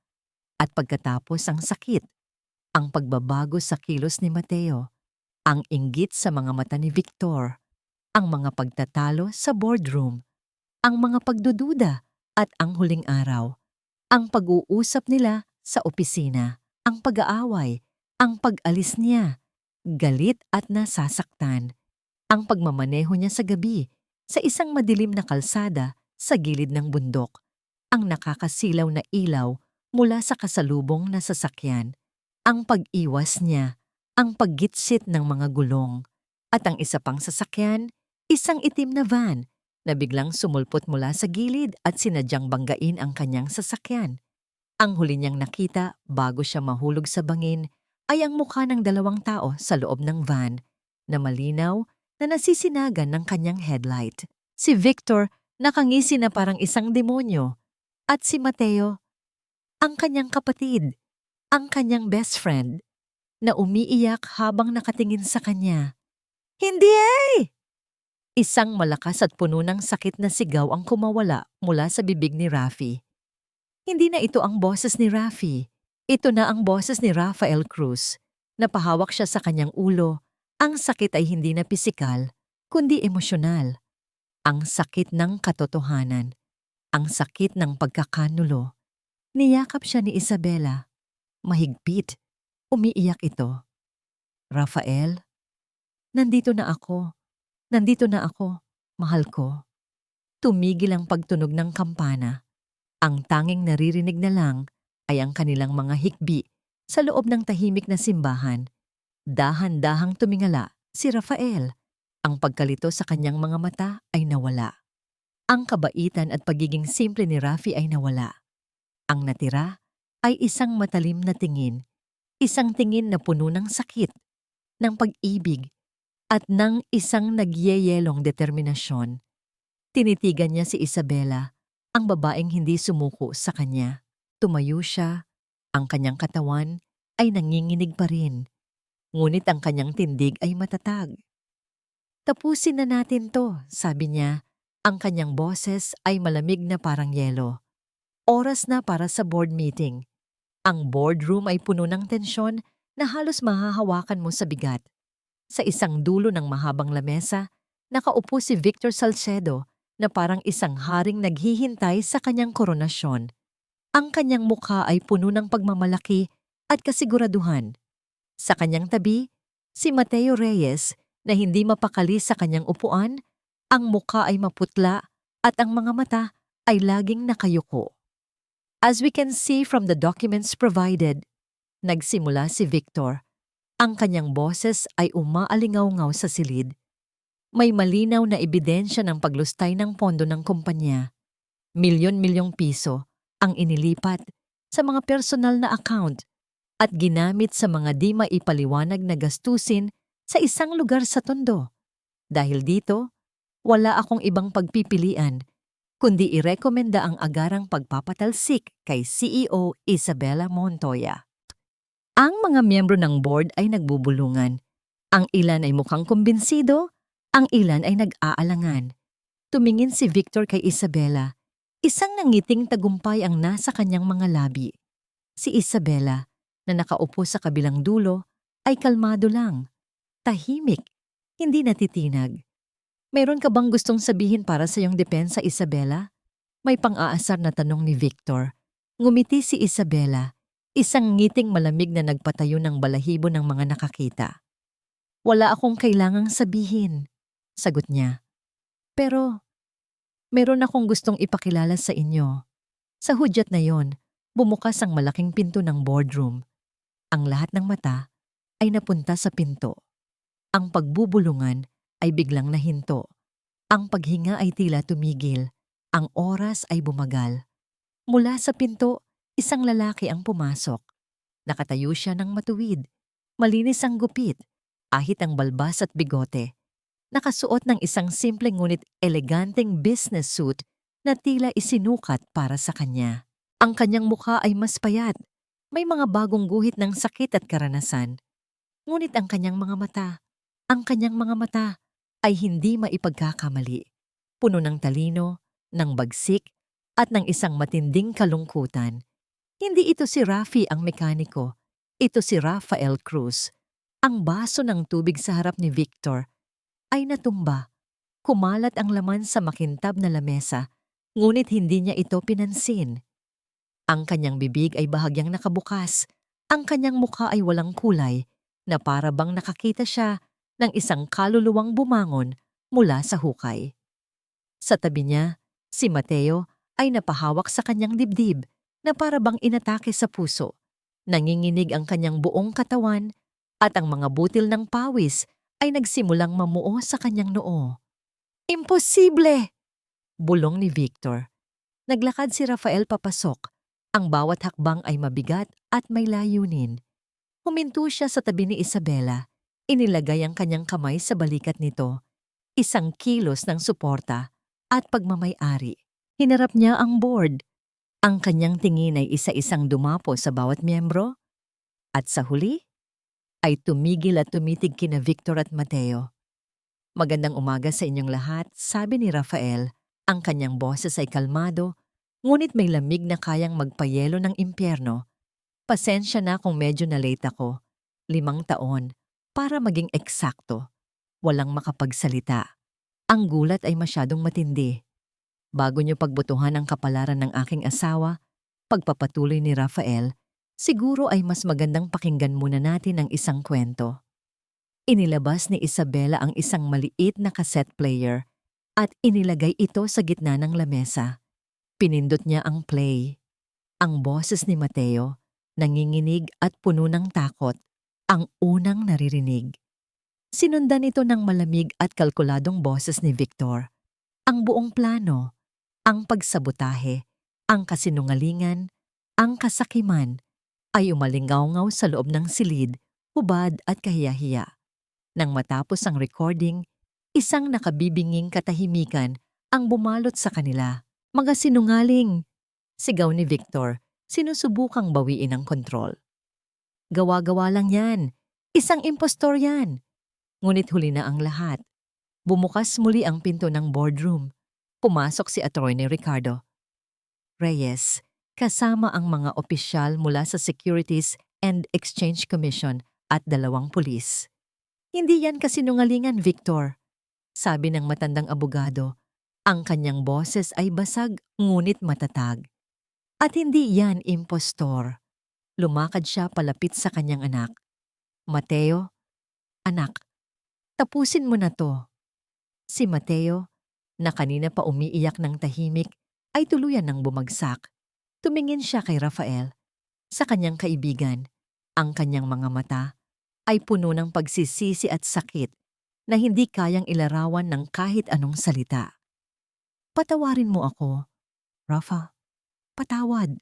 At pagkatapos ang sakit. Ang pagbabago sa kilos ni Mateo. Ang inggit sa mga mata ni Victor. Ang mga pagtatalo sa boardroom. Ang mga pagdududa at ang huling araw. Ang pag-uusap nila sa opisina. Ang pag-aaway. Ang pag-alis niya. Galit at nasasaktan. Ang pagmamaneho niya sa gabi sa isang madilim na kalsada sa gilid ng bundok. Ang nakakasilaw na ilaw mula sa kasalubong na sasakyan. Ang pag-iwas niya. Ang paggitsit ng mga gulong. At ang isa pang sasakyan, isang itim na van na biglang sumulpot mula sa gilid at sinadyang banggain ang kanyang sasakyan. Ang huli niyang nakita bago siya mahulog sa bangin ay ang mukha ng dalawang tao sa loob ng van na malinaw na nasisinagan ng kanyang headlight. Si Victor nakangisi na parang isang demonyo at si Mateo, ang kanyang kapatid, ang kanyang best friend, na umiiyak habang nakatingin sa kanya. Hindi eh! Isang malakas at puno ng sakit na sigaw ang kumawala mula sa bibig ni Rafi. Hindi na ito ang boses ni Rafi. Ito na ang boses ni Rafael Cruz. Napahawak siya sa kanyang ulo. Ang sakit ay hindi na pisikal, kundi emosyonal. Ang sakit ng katotohanan. Ang sakit ng pagkakanulo. Niyakap siya ni Isabela. Mahigpit. Umiiyak ito. Rafael, nandito na ako. Nandito na ako, mahal ko. Tumigil ang pagtunog ng kampana. Ang tanging naririnig na lang ay ang kanilang mga hikbi sa loob ng tahimik na simbahan. Dahan-dahang tumingala si Rafael. Ang pagkalito sa kanyang mga mata ay nawala. Ang kabaitan at pagiging simple ni Rafi ay nawala. Ang natira ay isang matalim na tingin. Isang tingin na puno ng sakit, ng pag-ibig, at ng isang nagyeyelong determinasyon. Tinitigan niya si Isabela, ang babaeng hindi sumuko sa kanya. Tumayo siya, ang kanyang katawan ay nanginginig pa rin, ngunit ang kanyang tindig ay matatag. Tapusin na natin to, sabi niya, Ang kanyang boses ay malamig na parang yelo. Oras na para sa board meeting. Ang boardroom ay puno ng tensyon na halos mahahawakan mo sa bigat. Sa isang dulo ng mahabang lamesa, nakaupo si Victor Salcedo na parang isang haring naghihintay sa kanyang koronasyon. Ang kanyang mukha ay puno ng pagmamalaki at kasiguraduhan. Sa kanyang tabi, si Mateo Reyes na hindi mapakali sa kanyang upuan, ang mukha ay maputla at ang mga mata ay laging nakayuko. As we can see from the documents provided, nagsimula si Victor. Ang kanyang boses ay umaalingaw-ngaw sa silid. May malinaw na ebidensya ng paglustay ng pondo ng kumpanya. Milyon-milyong piso ang inilipat sa mga personal na account at ginamit sa mga di maipaliwanag na gastusin sa isang lugar sa Tondo. Dahil dito, wala akong ibang pagpipilian kundi irekomenda ang agarang pagpapatalsik kay CEO Isabela Montoya. Ang mga miyembro ng board ay nagbubulungan. Ang ilan ay mukhang kumbinsido, ang ilan ay nag-aalangan. Tumingin si Victor kay Isabela. Isang nangiting tagumpay ang nasa kanyang mga labi. Si Isabela, na nakaupo sa kabilang dulo, ay kalmado lang. Tahimik, hindi natitinag. Meron ka bang gustong sabihin para sa iyong depensa, Isabela? May pang-aasar na tanong ni Victor. Ngumiti si Isabela, isang ngiting malamig na nagpatayo ng balahibo ng mga nakakita. Wala akong kailangang sabihin, sagot niya. Pero, meron akong gustong ipakilala sa inyo. Sa hudyat na yon, bumukas ang malaking pinto ng boardroom. Ang lahat ng mata ay napunta sa pinto. Ang pagbubulungan ay biglang nahinto. Ang paghinga ay tila tumigil. Ang oras ay bumagal. Mula sa pinto, isang lalaki ang pumasok. Nakatayo siya ng matuwid. Malinis ang gupit, ahit ang balbas at bigote. Nakasuot ng isang simpleng ngunit eleganteng business suit na tila isinukat para sa kanya. Ang kanyang mukha ay mas payat. May mga bagong guhit ng sakit at karanasan. Ngunit ang kanyang mga mata ay hindi maipagkakamali. Puno ng talino, ng bagsik, at ng isang matinding kalungkutan. Hindi ito si Rafi ang mekaniko. Ito si Rafael Cruz. Ang baso ng tubig sa harap ni Victor ay natumba. Kumalat ang laman sa makintab na lamesa, ngunit hindi niya ito pinansin. Ang kanyang bibig ay bahagyang nakabukas. Ang kanyang mukha ay walang kulay, na para bang nakakita siya ng isang kaluluwang bumangon mula sa hukay. Sa tabi niya, si Mateo ay napahawak sa kanyang dibdib na para bang inatake sa puso. Nanginginig ang kanyang buong katawan at ang mga butil ng pawis ay nagsimulang mamuo sa kanyang noo. Imposible! Bulong ni Victor. Naglakad si Rafael papasok. Ang bawat hakbang ay mabigat at may layunin. Huminto siya sa tabi ni Isabela. Inilagay ang kanyang kamay sa balikat nito. Isang kilos ng suporta at pagmamay-ari. Hinarap niya ang board. Ang kanyang tingin ay isa-isang dumapo sa bawat miyembro. At sa huli, ay tumigil at tumitig kina Victor at Mateo. Magandang umaga sa inyong lahat, sabi ni Rafael. Ang kanyang boses ay kalmado, ngunit may lamig na kayang magpayelo ng impyerno. Pasensya na kung medyo na-late ako. 5 taon, para maging eksakto. Walang makapagsalita. Ang gulat ay masyadong matindi. Bago niyo pagbutuhan ang kapalaran ng aking asawa, pagpapatuloy ni Rafael, siguro ay mas magandang pakinggan muna natin ang isang kwento. Inilabas ni Isabela ang isang maliit na cassette player at inilagay ito sa gitna ng lamesa. Pinindot niya ang play. Ang boses ni Mateo, nanginginig at puno ng takot, ang unang naririnig. Sinundan ito ng malamig at kalkuladong boses ni Victor. Ang buong plano, ang pagsabotahe, ang kasinungalingan, ang kasakiman, ay umalingaw-ngaw sa loob ng silid, hubad at kahiyahiya. Nang matapos ang recording, isang nakabibinging katahimikan ang bumalot sa kanila. Mga sinungaling! Sigaw ni Victor, sinusubukang bawiin ang kontrol. Gawa-gawa lang yan. Isang impostor yan. Ngunit huli na ang lahat. Bumukas muli ang pinto ng boardroom. Pumasok si Attorney Ricardo Reyes, kasama ang mga opisyal mula sa Securities and Exchange Commission at 2 pulis. Hindi yan kasinungalingan, Victor. Sabi ng matandang abogado, ang kanyang boses ay basag ngunit matatag. At hindi yan impostor. Lumakad siya palapit sa kanyang anak. Mateo, anak, tapusin mo na to. Si Mateo, na kanina pa umiiyak ng tahimik, ay tuluyan ng bumagsak. Tumingin siya kay Rafael. Sa kanyang kaibigan, ang kanyang mga mata ay puno ng pagsisisi at sakit na hindi kayang ilarawan ng kahit anong salita. Patawarin mo ako, Rafa. Patawad.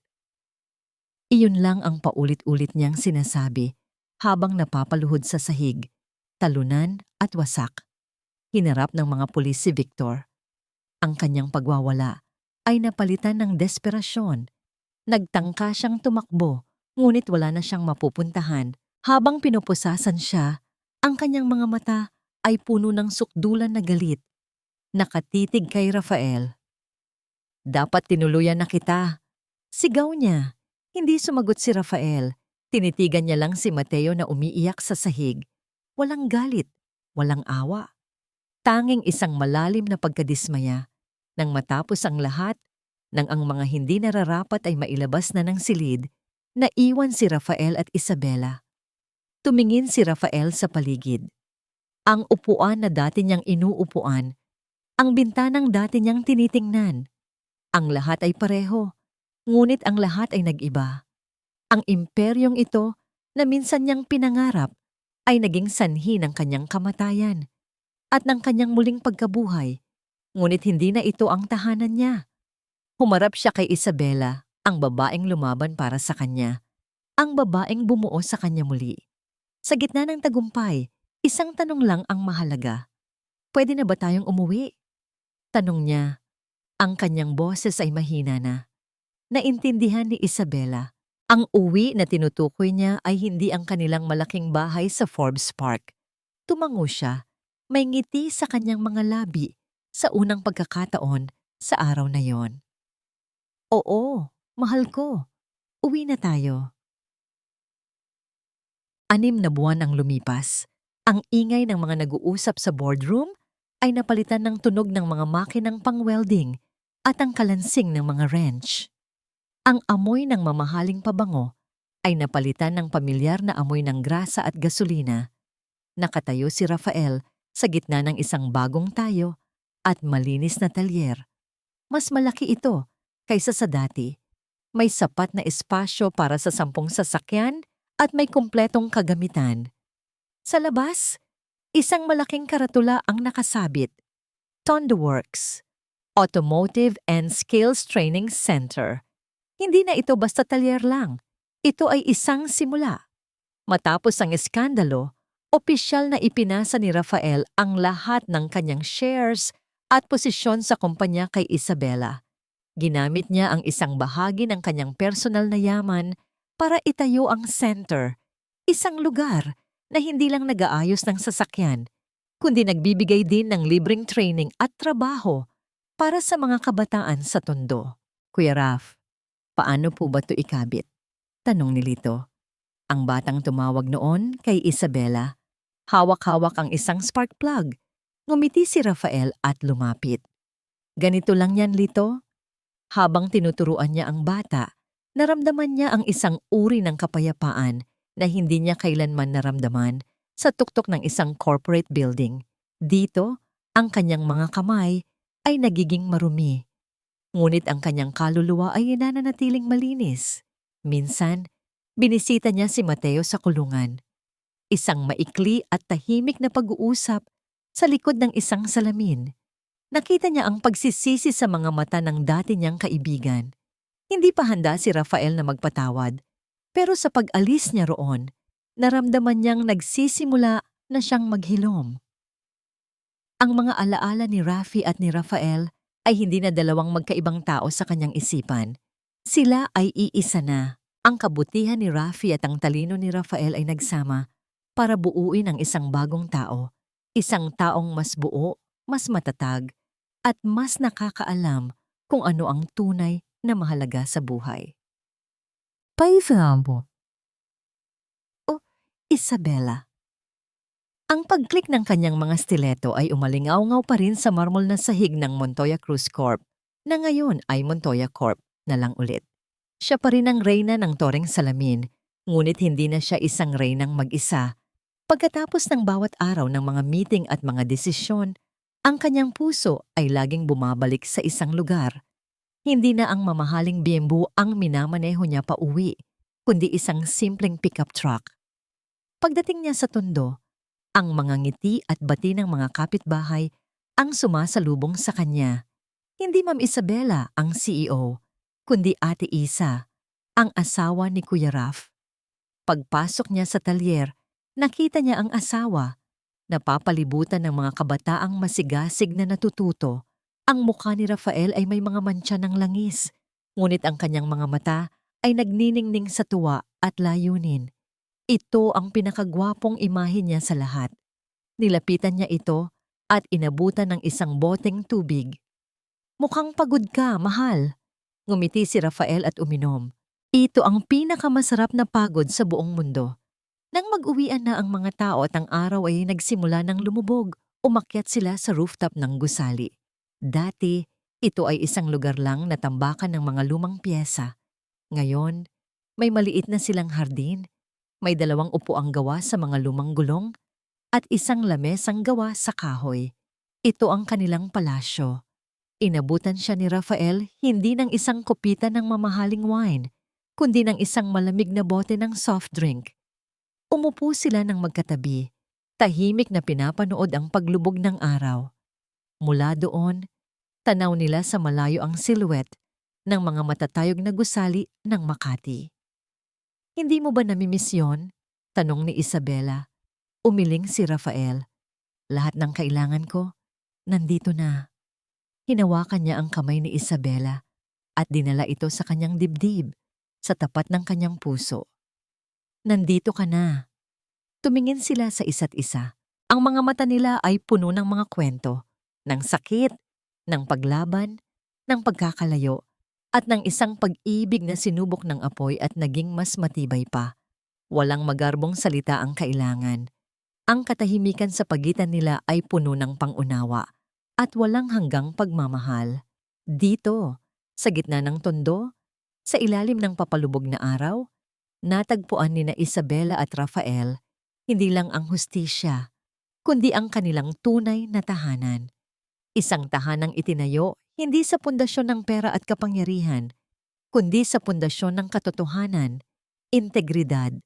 Iyon lang ang paulit-ulit niyang sinasabi habang napapaluhod sa sahig, talunan at wasak. Hinarap ng mga pulis si Victor. Ang kanyang pagwawala ay napalitan ng desperasyon. Nagtangka siyang tumakbo, ngunit wala na siyang mapupuntahan. Habang pinupusasan siya, ang kanyang mga mata ay puno ng sukdulan na galit. Nakatitig kay Rafael. Dapat tinuluyan na kita. Sigaw niya. Hindi sumagot si Rafael. Tinitigan niya lang si Mateo na umiiyak sa sahig. Walang galit, walang awa. Tanging isang malalim na pagkadismaya. Nang matapos ang lahat, nang ang mga hindi nararapat ay mailabas na ng silid, naiwan si Rafael at Isabela. Tumingin si Rafael sa paligid. Ang upuan na dati niyang inuupuan, ang bintanang dati niyang tinitingnan. Ang lahat ay pareho, ngunit ang lahat ay nag-iba. Ang imperyong ito na minsan niyang pinangarap ay naging sanhi ng kanyang kamatayan at ng kanyang muling pagkabuhay, ngunit hindi na ito ang tahanan niya. Humarap siya kay Isabela, ang babaeng lumaban para sa kanya, ang babaeng bumuo sa kanya muli. Sa gitna ng tagumpay, isang tanong lang ang mahalaga. Pwede na ba tayong umuwi? Tanong niya. Ang kanyang boses ay mahina na. Naintindihan ni Isabela. Ang uwi na tinutukoy niya ay hindi ang kanilang malaking bahay sa Forbes Park. Tumango siya. May ngiti sa kanyang mga labi sa unang pagkakataon sa araw na yon. Oo, mahal ko. Uwi na tayo. 6 na buwan ang lumipas. Ang ingay ng mga nag-uusap sa boardroom ay napalitan ng tunog ng mga makinang pang-welding at ang kalansing ng mga wrench. Ang amoy ng mamahaling pabango ay napalitan ng pamilyar na amoy ng grasa at gasolina. Nakatayo si Rafael sa gitna ng isang bagong tayo at malinis na talyer. Mas malaki ito kaysa sa dati. May sapat na espasyo para sa 10 sasakyan at may kumpletong kagamitan. Sa labas, isang malaking karatula ang nakasabit. Tondo Works, Automotive and Skills Training Center. Hindi na ito basta talyer lang. Ito ay isang simula. Matapos ang eskandalo, opisyal na ipinasa ni Rafael ang lahat ng kanyang shares at posisyon sa kumpanya kay Isabela. Ginamit niya ang isang bahagi ng kanyang personal na yaman para itayo ang center, isang lugar na hindi lang nag-aayos ng sasakyan, kundi nagbibigay din ng libreng training at trabaho para sa mga kabataan sa Tondo. Kuya Raf, paano po ba ito ikabit? Tanong ni Lito. Ang batang tumawag noon kay Isabela. Hawak-hawak ang isang spark plug. Ngumiti si Rafael at lumapit. Ganito lang yan, Lito. Habang tinuturuan niya ang bata, naramdaman niya ang isang uri ng kapayapaan na hindi niya kailanman naramdaman sa tuktok ng isang corporate building. Dito, ang kanyang mga kamay ay nagiging marumi. Ngunit ang kanyang kaluluwa ay nananatiling malinis. Minsan, binisita niya si Mateo sa kulungan. Isang maikli at tahimik na pag-uusap sa likod ng isang salamin. Nakita niya ang pagsisisi sa mga mata ng dati niyang kaibigan. Hindi pa handa si Rafael na magpatawad, pero sa pag-alis niya roon, naramdaman niyang nagsisimula na siyang maghilom. Ang mga alaala ni Rafi at ni Rafael ay hindi na dalawang magkaibang tao sa kanyang isipan. Sila ay iisa na. Ang kabutihan ni Rafi at ang talino ni Rafael ay nagsama para buuin ang isang bagong tao. Isang taong mas buo, mas matatag, at mas nakakaalam kung ano ang tunay na mahalaga sa buhay. 杯子なんぼ。 Isabela. Ang pag-click ng kanyang mga stiletto ay umalingaw-ngaw pa rin sa marmol na sahig ng Montoya Cruz Corp na ngayon ay Montoya Corp na lang ulit. Siya pa rin ang reyna ng Toreng Salamin, ngunit hindi na siya isang reynang mag-isa. Pagkatapos ng bawat araw ng mga meeting at mga desisyon, ang kanyang puso ay laging bumabalik sa isang lugar. Hindi na ang mamahaling BMW ang minamaneho niya pa uwi, kundi isang simpleng pickup truck. Pagdating niya sa Tondo, ang mga ngiti at bati ng mga kapitbahay ang sumasalubong sa kanya. Hindi Ma'am Isabela ang CEO, kundi Ate Isa, ang asawa ni Kuya Raf. Pagpasok niya sa talyer, nakita niya ang asawa. Napapalibutan ng mga kabataang masigasig na natututo. Ang mukha ni Rafael ay may mga mantsa ng langis, ngunit ang kanyang mga mata ay nagniningning sa tuwa at layunin. Ito ang pinakagwapong imahe niya sa lahat. Nilapitan niya ito at inabutan ng isang boteng tubig. Mukhang pagod ka, mahal. Ngumiti si Rafael at uminom. Ito ang pinakamasarap na pagod sa buong mundo. Nang mag-uwian na ang mga tao at ang araw ay nagsimula ng lumubog, umakyat sila sa rooftop ng gusali. Dati, ito ay isang lugar lang na tambakan ng mga lumang piyesa. Ngayon, may maliit na silang hardin. May 2 upuang gawa sa mga lumang gulong at isang lamesang gawa sa kahoy. Ito ang kanilang palasyo. Inabutan siya ni Rafael hindi ng isang kopita ng mamahaling wine, kundi ng isang malamig na bote ng soft drink. Umupo sila ng magkatabi, tahimik na pinapanood ang paglubog ng araw. Mula doon, tanaw nila sa malayo ang silhouette ng mga matatayog na gusali ng Makati. Hindi mo ba namimiss yun? Tanong ni Isabela. Umiling si Rafael. Lahat ng kailangan ko, nandito na. Hinawakan niya ang kamay ni Isabela at dinala ito sa kanyang dibdib, sa tapat ng kanyang puso. Nandito ka na. Tumingin sila sa isa't isa. Ang mga mata nila ay puno ng mga kwento, ng sakit, ng paglaban, ng pagkakalayo, at ng isang pag-ibig na sinubok ng apoy at naging mas matibay pa. Walang magarbong salita ang kailangan. Ang katahimikan sa pagitan nila ay puno ng pangunawa at walang hanggang pagmamahal. Dito, sa gitna ng tondo, sa ilalim ng papalubog na araw, natagpuan nina Isabela at Rafael hindi lang ang hustisya, kundi ang kanilang tunay na tahanan. Isang tahanang itinayo hindi sa pundasyon ng pera at kapangyarihan, kundi sa pundasyon ng katotohanan, integridad,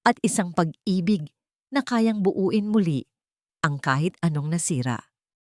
at isang pag-ibig na kayang buuin muli ang kahit anong nasira.